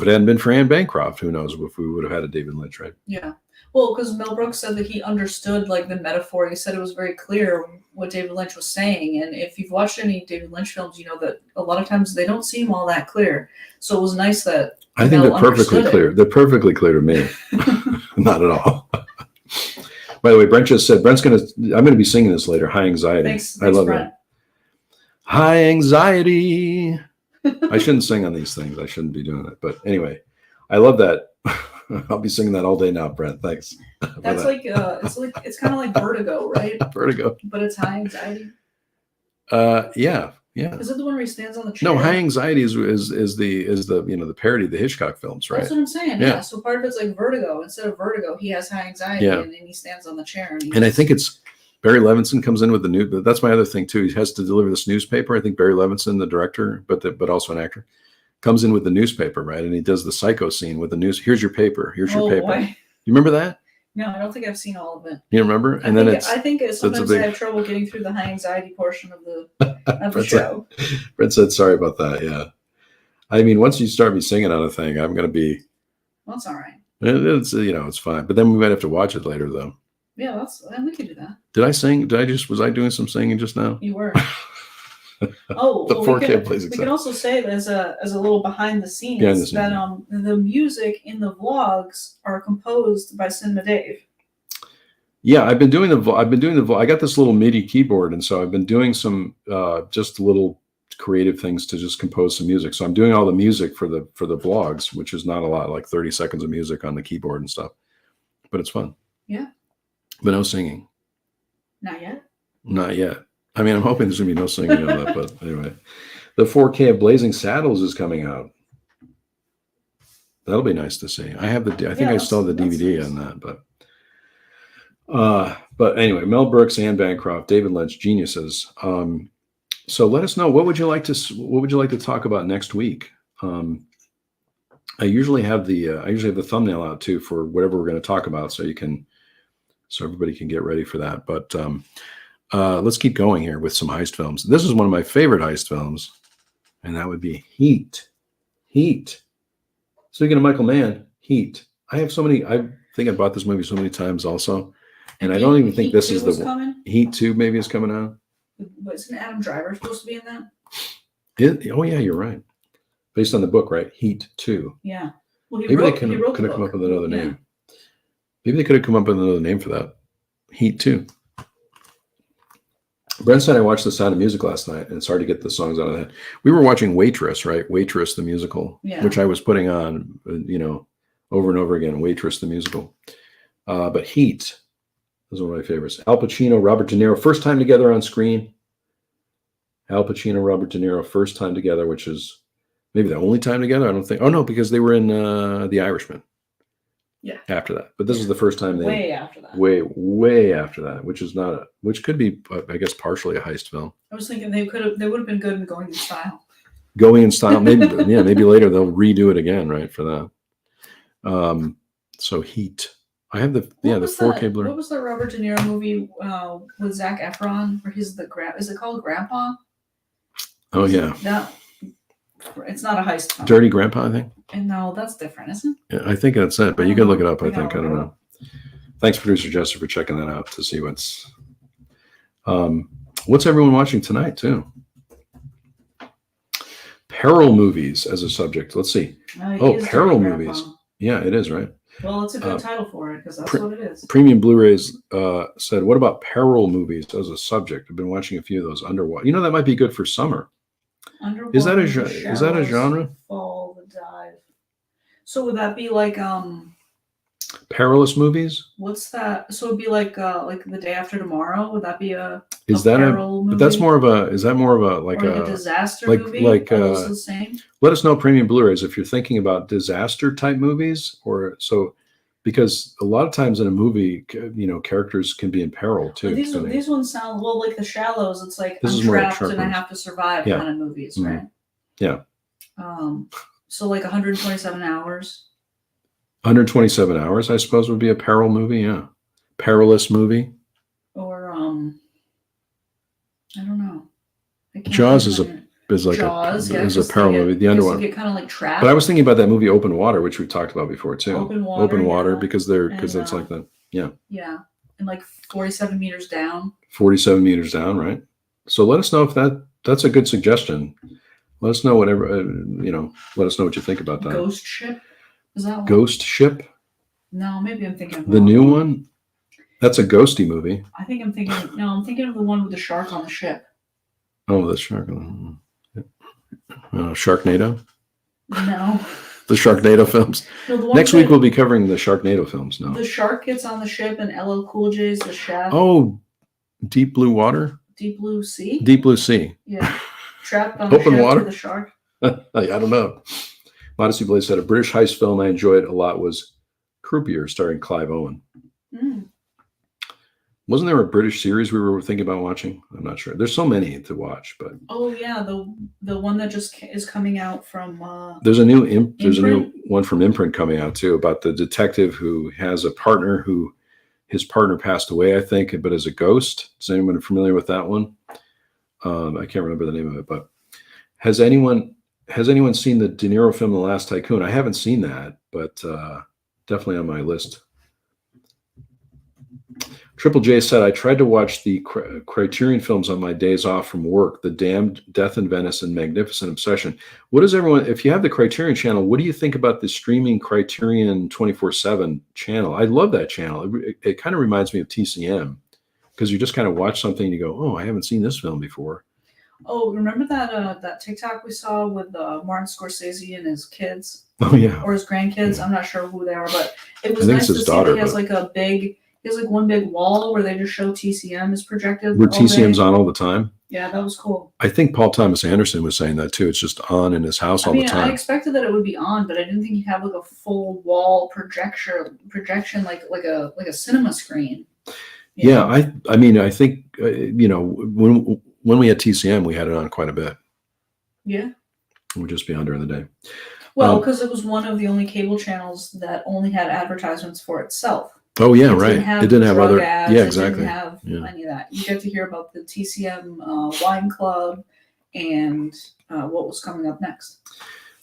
it hadn't been for Anne Bancroft, who knows if we would have had a David Lynch, right? Yeah. Well, because Mel Brooks said that he understood like the metaphor. He said it was very clear what David Lynch was saying. And if you've watched any David Lynch films, you know that a lot of times they don't seem all that clear. So it was nice that I think they're perfectly clear. They're perfectly clear to me. Not at all. By the way, Brent just said, I'm going to be singing this later. High Anxiety. Thanks, I love Brent. that. High Anxiety. I shouldn't sing on these things. I shouldn't be doing it. But anyway, I love that. I'll be singing that all day now, Brent. Thanks. That's it's kind of like Vertigo, right? Vertigo. But it's High Anxiety. Yeah. Is it the one where he stands on the chair? No, High Anxiety is the parody of the Hitchcock films, right? That's what I'm saying. Yeah. So part of it's like Vertigo. Instead of Vertigo, he has High Anxiety, and then he stands on the chair. And I think it's Barry Levinson comes in with the new. That's my other thing too. He has to deliver this newspaper. I think Barry Levinson, the director, but also an actor, comes in with the newspaper, right? And he does the psycho scene with the news. Here's your paper. Here's your paper. Boy. You remember that? No, I don't think I've seen all of it. You remember? I think sometimes I have trouble getting through the high anxiety portion of the show. Brent said, sorry about that. Yeah. I mean, once you start me singing on a thing, I'm going to be. Well, it's all right. It's fine. But then we might have to watch it later, though. Yeah, we can do that. Did I sing? Was I doing some singing just now? You were. Oh, the 4K plays. We can also say as a little behind the scenes that the music in the vlogs are composed by Cinema Dave. Yeah, I've been doing the I got this little MIDI keyboard, and so I've been doing some just little creative things to just compose some music. So I'm doing all the music for the vlogs, which is not a lot, like 30 seconds of music on the keyboard and stuff. But it's fun. Yeah. But no singing. Not yet. Not yet. I mean, I'm hoping there's going to be no singing on that, but anyway. The 4K of Blazing Saddles is coming out. That'll be nice to see. I think I still have the DVD nice. on that, but anyway, Mel Brooks, Anne Bancroft, David Lynch, geniuses. So let us know, what would you like to talk about next week? I usually have the thumbnail out too for whatever we're going to talk about, so everybody can get ready for that. But let's keep going here with some heist films. This is one of my favorite heist films, and that would be Heat. Heat. Speaking of Michael Mann, Heat. I think I bought this movie so many times also, and I don't even think this is the one. Heat 2 maybe is coming out. Wasn't Adam Driver supposed to be in that? Oh yeah, you're right. Based on the book, right? Heat 2. Yeah. Well, maybe they could have come up with another name. Maybe they could have come up with another name for that. Heat 2. Brent said I watched The Sound of Music last night, and it's hard to get the songs out of that. We were watching Waitress, right? Waitress the musical, which I was putting on, over and over again. Waitress the musical. But Heat is one of my favorites. Al Pacino, Robert De Niro, first time together on screen. Al Pacino, Robert De Niro, first time together, which is maybe the only time together. I don't think. Oh no, because they were in The Irishman. Yeah. After that, but this is the first time way after that. Way after that, which could be, I guess, partially a heist film. I was thinking they would have been good in Going in Style. Going in Style, maybe maybe later they'll redo it again, right, for that. So Heat. I have the 4K Blu-ray. What was the Robert De Niro movie with Zac Efron where he's is it called Grandpa? Oh yeah. It's not a heist film. Dirty Grandpa, I think. And no, that's different, isn't it? Yeah, I think that's it, but you can look it up, I think. I don't know. Thanks, producer Jester, for checking that out to see what's everyone watching tonight, too. Peril movies as a subject. Let's see. Peril movies. Yeah, it is, right? Well, it's a good title for it, because that's what it is. Premium Blu-rays said, what about peril movies as a subject? I've been watching a few of those. Underwater. That might be good for summer. Underwater, is that a genre? Fall, the dive. So would that be like perilous movies? What's that? So it'd be like The Day After Tomorrow. Would that be a peril movie? But that's more of a. Is that more of a like a disaster movie? Are those the same? Let us know, Premium Blu-rays, if you're thinking about disaster type movies, because a lot of times in a movie, characters can be in peril too. These ones sound like The Shallows. It's like I'm trapped and I have to survive kind of movies, right? Yeah. So like 127 Hours. 127 Hours, I suppose, would be a peril movie. Yeah, perilous movie. Or I don't know. Jaws is a peril movie. The Underwater. Get kind of like trapped. But I was thinking about that movie Open Water, which we've talked about before too. Open Water, because it's like that. Yeah. Yeah, and like 47 meters down. 47 meters down, right? So let us know if that's a good suggestion. Let us know whatever Let us know what you think about that. Ghost Ship. Is that one? Ghost Ship? No, maybe I'm thinking of the new one. That's a ghosty movie. I think I'm thinking. No, I'm thinking of the one with the shark on the ship. Oh, the shark. Sharknado? No. The Sharknado films. No, next week we'll be covering the Sharknado films. No. The shark gets on the ship and LL Cool J's the chef. Oh, Deep Blue Water? Deep Blue Sea? Deep Blue Sea. Yeah. Trapped on Open water? The shark. I don't know. Modesty Blaze said a British heist film I enjoyed a lot was Croupier, starring Clive Owen. Wasn't there a British series we were thinking about watching? I'm not sure. There's so many to watch, but yeah, the one that just is coming out from. There's a new one from Imprint coming out too, about the detective who has a partner who his partner passed away, I think, but as a ghost. Is anyone familiar with that one? I can't remember the name of it, but has anyone seen the De Niro film The Last Tycoon? I haven't seen that, but definitely on my list. Triple J said, I tried to watch the Criterion films on my days off from work, The Damned, Death in Venice, and Magnificent Obsession. What does everyone, if you have the Criterion channel, what do you think about the streaming Criterion 24/7 channel? I love that channel. It kind of reminds me of TCM because you just kind of watch something and you go, oh, I haven't seen this film before. Oh, remember that TikTok we saw with Martin Scorsese and his kids? Oh, yeah. Or his grandkids? Yeah. I'm not sure who they are, but it was nice to see daughter, he has like a big He has like one big wall where they just show TCM is projected. Where all TCM's day. on all the time. Yeah, that was cool. I think Paul Thomas Anderson was saying that too. It's just on in his house all the time. I expected that it would be on, but I didn't think he'd have like a full wall projection like a cinema screen. Yeah, I mean, I think when we had TCM, we had it on quite a bit. Yeah. It would just be on during the day. Well, because it was one of the only cable channels that only had advertisements for itself. Oh yeah, right. It didn't have other ads. Yeah, exactly. It didn't have any of that. You get to hear about the TCM wine club and what was coming up next.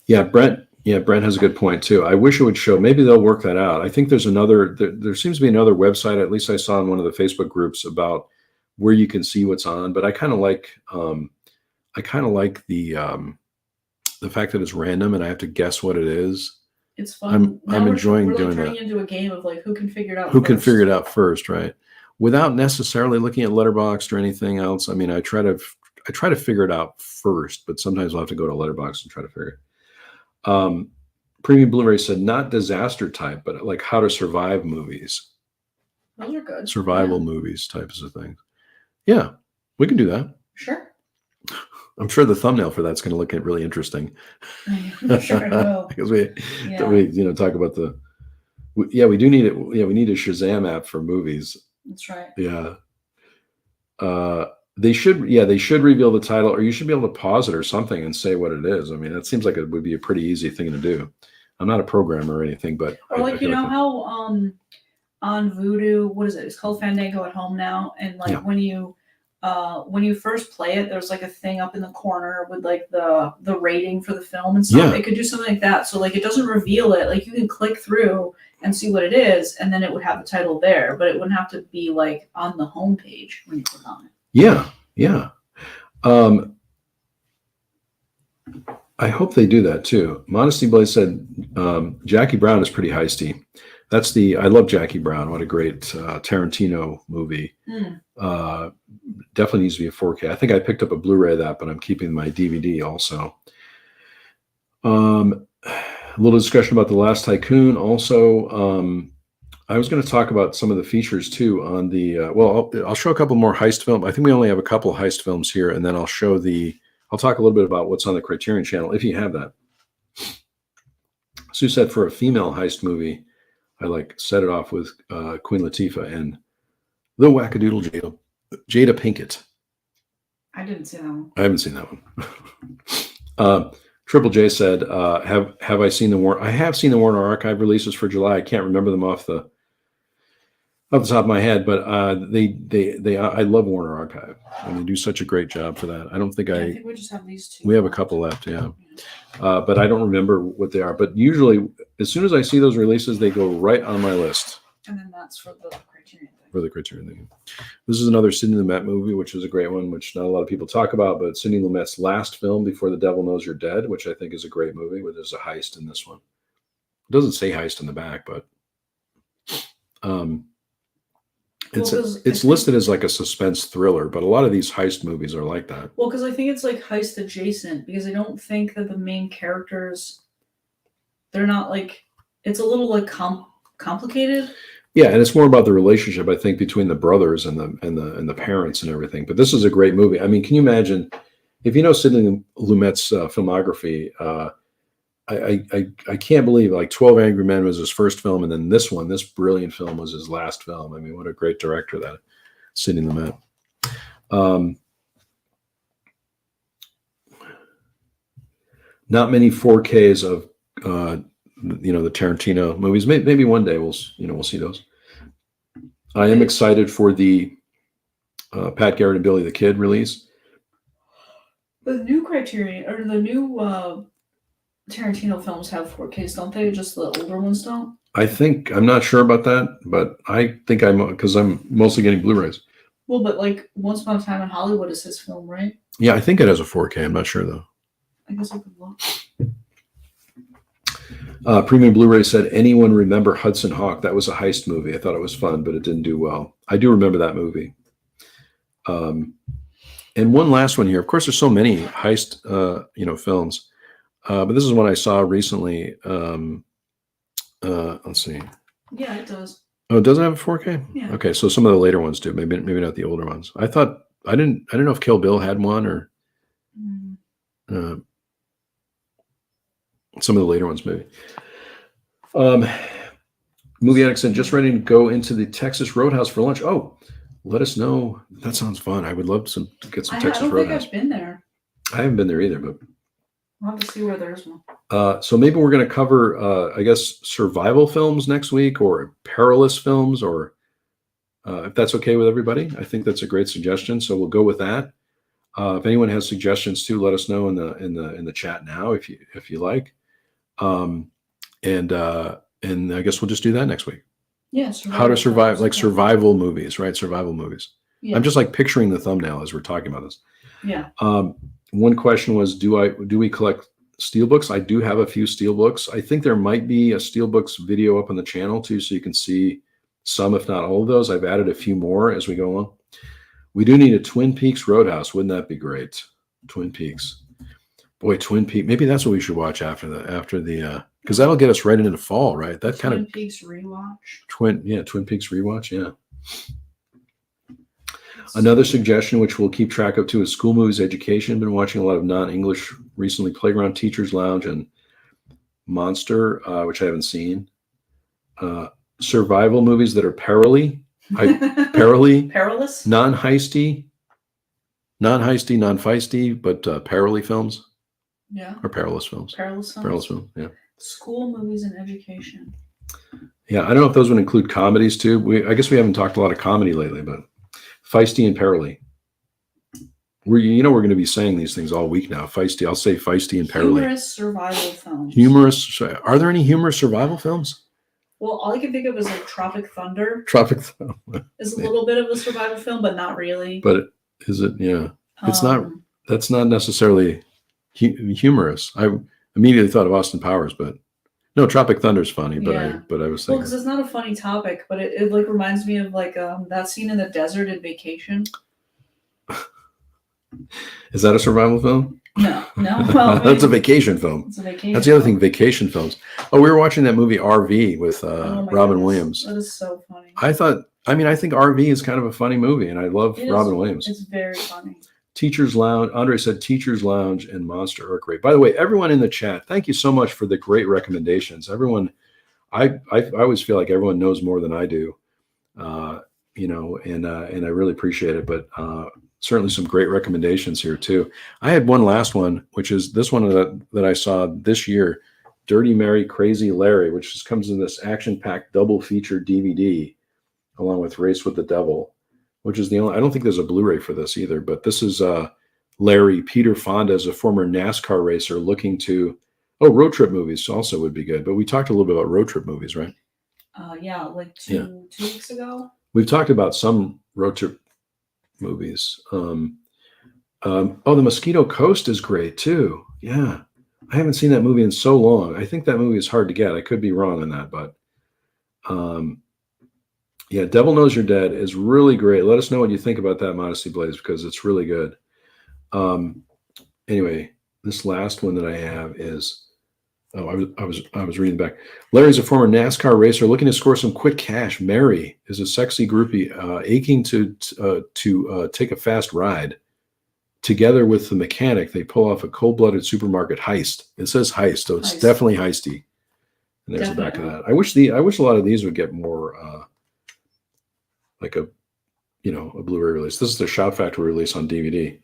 Yeah, Brent has a good point too. I wish it would show. Maybe they'll work that out. I think there's another. There seems to be another website. At least I saw in one of the Facebook groups about where you can see what's on. But I kind of like. The fact that it's random and I have to guess what it is. It's fun. I'm enjoying doing that. We're turning into a game of like who can figure it out. Who can figure it out first, right? Without necessarily looking at Letterboxd or anything else. I mean, I try to figure it out first, but sometimes I'll have to go to Letterboxd and try to figure it. Premium Blu-ray said not disaster type, but like how to survive movies. Those are good. Survival movies types of things. Yeah, we can do that. Sure. I'm sure the thumbnail for that's going to look really interesting. Sure it will. Because we talk about we do need it. Yeah, we need a Shazam app for movies. That's right. Yeah. They should reveal the title, or you should be able to pause it or something and say what it is. I mean, that seems like it would be a pretty easy thing to do. I'm not a programmer or anything, but or like how on Vudu, what is it? It's called Fandango at Home now, and like when you first play it, there's like a thing up in the corner with like the rating for the film and stuff. It could do something like that. So like it doesn't reveal it. Like you can click through and see what it is, and then it would have the title there, but it wouldn't have to be like on the homepage when you click on it. Yeah. I hope they do that too. Modesty Blaze said Jackie Brown is pretty heisty. I love Jackie Brown. What a great Tarantino movie. Definitely needs to be a 4K. I think I picked up a Blu-ray of that, but I'm keeping my DVD also. A little discussion about The Last Tycoon. Also, I was going to talk about some of the features too on the, I'll show a couple more heist films. I think we only have a couple of heist films here, and then I'll talk a little bit about what's on the Criterion channel, if you have that. Sue said for a female heist movie, I set it off with Queen Latifah and the Wackadoodle Jada Pinkett. I didn't see that one. I haven't seen that one. Triple J said, have I seen the Warner? I have seen the Warner Archive releases for July. I can't remember them off the top of my head, but I love Warner Archive, and they do such a great job for that. I think we just have these two. We have a couple left, yeah. But I don't remember what they are. But usually, as soon as I see those releases, they go right on my list. And then that's for the Criterion thing. For the Criterion thing. This is another Sidney Lumet movie, which is a great one, which not a lot of people talk about, but Sidney Lumet's last film before The Devil Knows You're Dead, which I think is a great movie, where there's a heist in this one. It doesn't say heist in the back, but it's listed as like a suspense thriller, but a lot of these heist movies are like that. Well, because I think it's like heist adjacent, because I don't think that the main characters, they're not like, it's a little like complicated. Yeah, and it's more about the relationship, I think, between the brothers and the parents and everything. But this is a great movie. I mean, can you imagine if you know Sidney Lumet's filmography? I can't believe 12 Angry Men was his first film, and then this brilliant film was his last film. I mean, what a great director that Sidney Lumet. Not many 4Ks of the Tarantino movies. Maybe one day we'll see those. I am excited for the Pat Garrett and Billy the Kid release. The new Criterion or the new Tarantino films have 4Ks, don't they? Just the older ones don't. I'm not sure about that, but I think because I'm mostly getting Blu-rays. Well, but like Once Upon a Time in Hollywood is his film, right? Yeah, I think it has a 4K. I'm not sure though. I guess I could look. Premium Blu-ray said, anyone remember Hudson Hawk? That was a heist movie. I thought it was fun, but it didn't do well. I do remember that movie. And one last one here. Of course, there's so many heist, films. But this is one I saw recently. Let's see. Yeah, it does. Oh, it doesn't have a 4K? Yeah. Okay, so some of the later ones do. Maybe not the older ones. I didn't know if Kill Bill had one or uh, some of the later ones maybe. Movie Addict said, just ready to go into the Texas Roadhouse for lunch. Oh, let us know. That sounds fun. I would love to get some Texas I don't Roadhouse. think I've been there. I haven't been there either, but I'll have to see where there's one. so maybe we're going to cover, I guess, survival films next week, or perilous films, or if that's okay with everybody. I think that's a great suggestion. So we'll go with that. If anyone has suggestions too, let us know in the chat now if you like. And I guess we'll just do that next week. Yeah. How to survive, like survival movies, right? Survival movies. Yeah. I'm just like picturing the thumbnail as we're talking about this. Yeah. One question was, do we collect steelbooks? I do have a few steelbooks. I think there might be a steelbooks video up on the channel too, so you can see some, if not all of those. I've added a few more as we go along. We do need a Twin Peaks Roadhouse. Wouldn't that be great? Twin Peaks. Boy, Twin Peaks. Maybe that's what we should watch after the because that'll get us right into the fall, right? That kind of Twin Peaks rewatch. Twin Peaks rewatch, yeah. Another suggestion, which we'll keep track of too, is school movies education. Been watching a lot of non-English recently. Playground Teachers Lounge and Monster, which I haven't seen. Survival movies that are perilous, non-heisty, non-feisty, but perilous films. Yeah. Or perilous films. Perilous films. Perilous film, yeah. School movies and education. Yeah, I don't know if those would include comedies too. I guess we haven't talked a lot of comedy lately, but feisty and perilous. We're going to be saying these things all week now. Feisty, I'll say feisty and perilous. Humorous survival films. Humorous. Are there any humorous survival films? Well, all I can think of is like Tropic Thunder. Tropic Thunder is a little bit of a survival film, but not really. But is it? Yeah, it's not. That's not necessarily humorous. I immediately thought of Austin Powers, but no, Tropic Thunder is funny. But yeah. I was thinking, well, because it's not a funny topic, but it like reminds me of like that scene in the desert in Vacation. Is that a survival film? No. Well, that's a vacation film. It's a vacation. That's the other thing. Vacation films. Oh, we were watching that movie RV with Robin Williams. That is so funny. I think RV is kind of a funny movie, and I love Robin Williams. It's very funny. Teachers Lounge. Andre said Teachers Lounge and Monster are great. By the way, everyone in the chat, thank you so much for the great recommendations. Everyone, I always feel like everyone knows more than I do, and I really appreciate it. But certainly some great recommendations here too. I had one last one, which is this one that I saw this year, Dirty Mary, Crazy Larry, which just comes in this action-packed double feature DVD, along with Race with the Devil, which is the only. I don't think there's a Blu-ray for this either, but this is Larry, Peter Fonda, as a former NASCAR racer looking to. Oh, road trip movies also would be good. But we talked a little bit about road trip movies, right? Yeah, like two weeks ago. We've talked about some road trip movies. The Mosquito Coast is great too. Yeah, I haven't seen that movie in so long. I think that movie is hard to get. I could be wrong on that, but yeah, Devil Knows You're Dead is really great. Let us know what you think about that, Modesty Blaze, because it's really good. Anyway, this last one that I have is. Oh, I was reading back. Larry's a former NASCAR racer looking to score some quick cash. Mary is a sexy groupie aching to take a fast ride. Together with the mechanic, they pull off a cold-blooded supermarket heist. It says heist, so it's definitely heisty. And there's the back of that. I wish a lot of these would get more like a Blu-ray release. This is the Shout Factory release on DVD.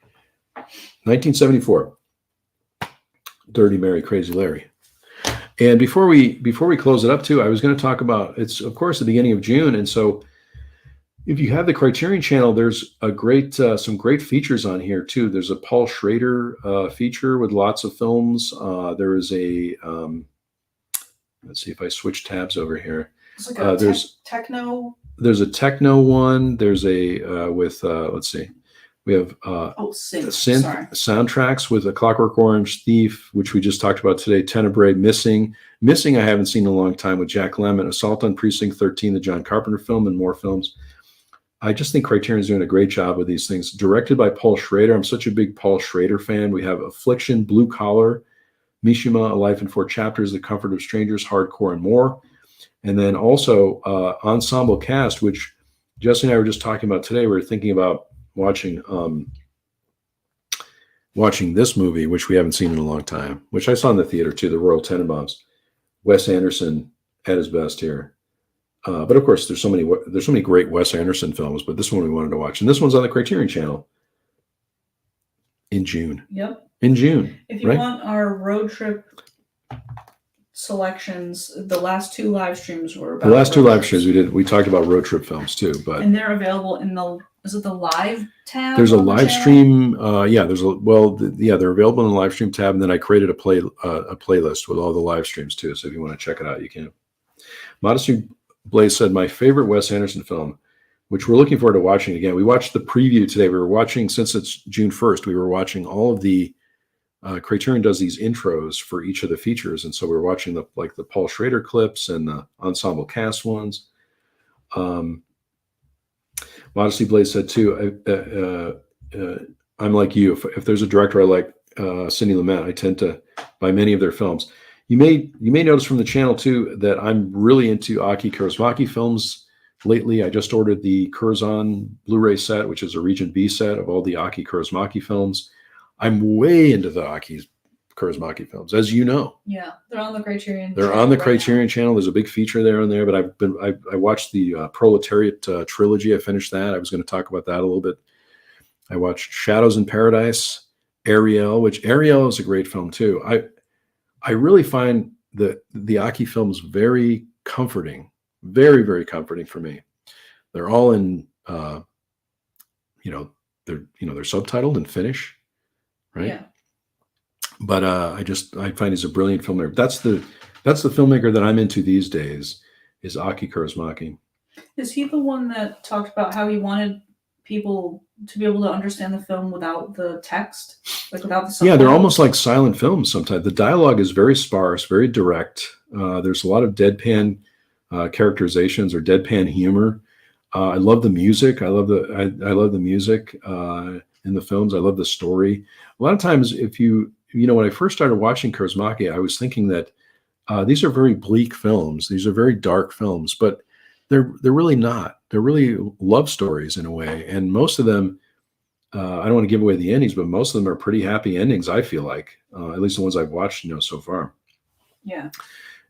1974. Dirty Mary, Crazy Larry. And before we close it up too, I was going to talk about, it's of course the beginning of June, and so if you have the Criterion channel, there's a great some great features on here too. There's a Paul Schrader feature with lots of films. There is a let's see if I switch tabs over here. It's like there's techno. There's a techno one. There's a with let's see. We have synth soundtracks with A Clockwork Orange, Thief, which we just talked about today, Tenebrae, Missing I haven't seen in a long time with Jack Lemmon, Assault on Precinct 13, the John Carpenter film, and more films. I just think Criterion's doing a great job with these things. Directed by Paul Schrader. I'm such a big Paul Schrader fan. We have Affliction, Blue Collar, Mishima, A Life in Four Chapters, The Comfort of Strangers, Hardcore, and more. And then also ensemble cast, which Jesse and I were just talking about today. We were thinking about watching this movie, which we haven't seen in a long time, which I saw in the theater too, The Royal Tenenbaums. Wes Anderson at his best here. But of course, there's so many great Wes Anderson films, but this one we wanted to watch. And this one's on the Criterion Channel in June. Yep. In June. If you want our road trip selections, the last two live streams were about the last two live streams we talked about road trip films too, but and they're available in is it the live tab? There's a live stream. They're available in the live stream tab, and then I created a playlist with all the live streams too. So if you want to check it out, you can. Modesty Blaze said, my favorite Wes Anderson film, which we're looking forward to watching again. We watched the preview today. We were watching, since it's June 1st, we were watching all of the Criterion does these intros for each of the features, and so we were watching the Paul Schrader clips and the ensemble cast ones. Modesty Blaze said too, I'm like you. If there's a director I like, Sidney Lumet, I tend to buy many of their films. You may notice from the channel too that I'm really into Aki Kaurismäki films lately. I just ordered the Curzon Blu-ray set, which is a Region B set of all the Aki Kaurismäki films. I'm way into the Aki Kaurismäki films, as you know. Yeah, they're on the Criterion. They're on the Criterion channel. There's a big feature there on there. But I watched the Proletariat trilogy. I finished that. I was going to talk about that a little bit. I watched Shadows in Paradise, Ariel, which Ariel is a great film too. I really find the Aki films very comforting, very, very comforting for me. They're all in, they're subtitled in Finnish, right? Yeah. But I find he's a brilliant filmmaker. That's the filmmaker that I'm into these days, is Aki Kaurismäki. Is he the one that talked about how he wanted people to be able to understand the film without the text, like without the subtitles? Yeah, they're almost like silent films sometimes. The dialogue is very sparse, very direct. There's a lot of deadpan characterizations or deadpan humor. I love the music. I love the music in the films. I love the story. A lot of times, when I first started watching Kaurismäki, I was thinking that these are very bleak films. These are very dark films, but they're really not. They're really love stories in a way. And most of them, I don't want to give away the endings, but most of them are pretty happy endings, I feel like, at least the ones I've watched, so far. Yeah.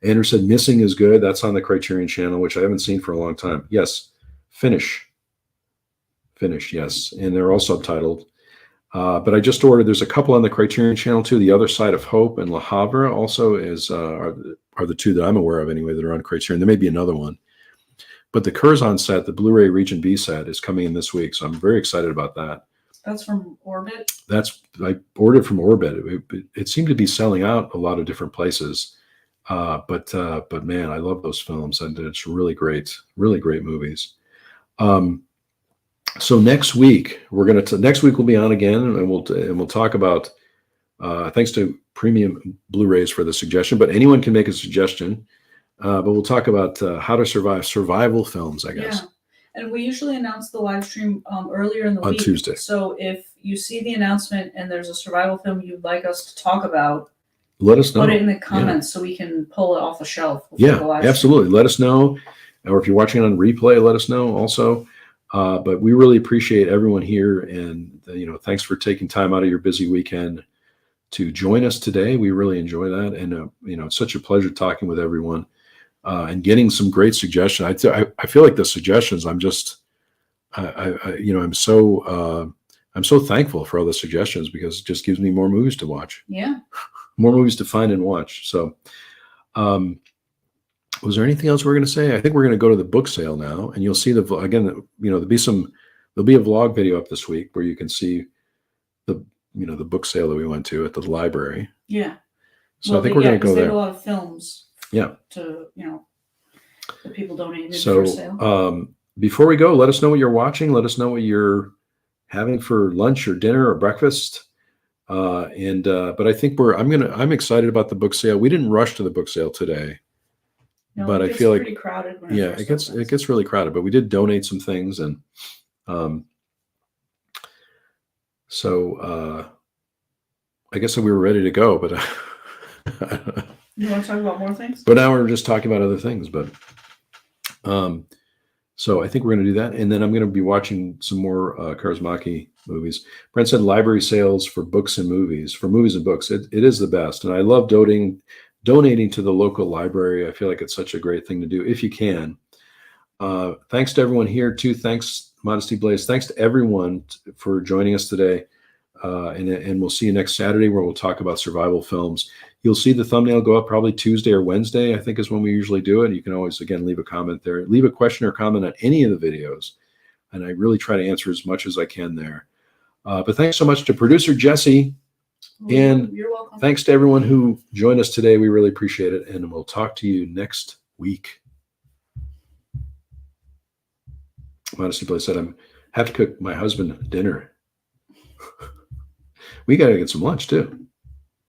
Andrew said Missing is good. That's on the Criterion channel, which I haven't seen for a long time. Yes. Finnish, yes. And they're all subtitled. But I just ordered, there's a couple on the Criterion channel too. The Other Side of Hope and Le Havre also are the two that I'm aware of anyway that are on Criterion. There may be another one. But the Curzon set, the Blu-ray Region B set, is coming in this week. So I'm very excited about that. That's from Orbit? I ordered from Orbit. It seemed to be selling out a lot of different places. But man, I love those films, and it's really great movies. So next week next week we'll be on again, and we'll talk about thanks to Premium Blu-rays for the suggestion, but anyone can make a suggestion. But we'll talk about how to survival films, I guess. Yeah. And we usually announce the live stream earlier in the week. On Tuesday. So if you see the announcement and there's a survival film you'd like us to talk about, let us know. Put it in the comments so we can pull it off the shelf. Yeah, absolutely. Let us know. Or if you're watching it on replay, let us know also. But we really appreciate everyone here. And, thanks for taking time out of your busy weekend to join us today. We really enjoy that. And, it's such a pleasure talking with everyone. And getting some great suggestions. I feel like the suggestions. I'm so thankful for all the suggestions, because it just gives me more movies to watch. Yeah, more movies to find and watch. So, was there anything else we're going to say? I think we're going to go to the book sale now, and you'll see there'll be a vlog video up this week where you can see the book sale that we went to at the library. Yeah. So I think we're going to go there. They have a lot of films. Yeah. To that people donated for sale. Before we go, let us know what you're watching. Let us know what you're having for lunch or dinner or breakfast. But I think I'm excited about the book sale. We didn't rush to the book sale today. No, but it I gets feel like pretty crowded. It gets really crowded. But we did donate some things, and so I guess we were ready to go. But you want to talk about more things? But now we're just talking about other things. But So I think we're going to do that. And then I'm going to be watching some more Kaurismäki movies. Brent said library sales for books and movies, for movies and books. It is the best. And I love donating to the local library. I feel like it's such a great thing to do if you can. Thanks to everyone here too. Thanks, Modesty Blaze. Thanks to everyone for joining us today. And we'll see you next Saturday where we'll talk about survival films. You'll see the thumbnail go up probably Tuesday or Wednesday, I think is when we usually do it. You can always, again, leave a comment there. Leave a question or comment on any of the videos. And I really try to answer as much as I can there. But thanks so much to producer Jesse. And you're welcome. Thanks to everyone who joined us today. We really appreciate it. And we'll talk to you next week. Modesty Blaze said, I have to cook my husband dinner. We got to get some lunch too.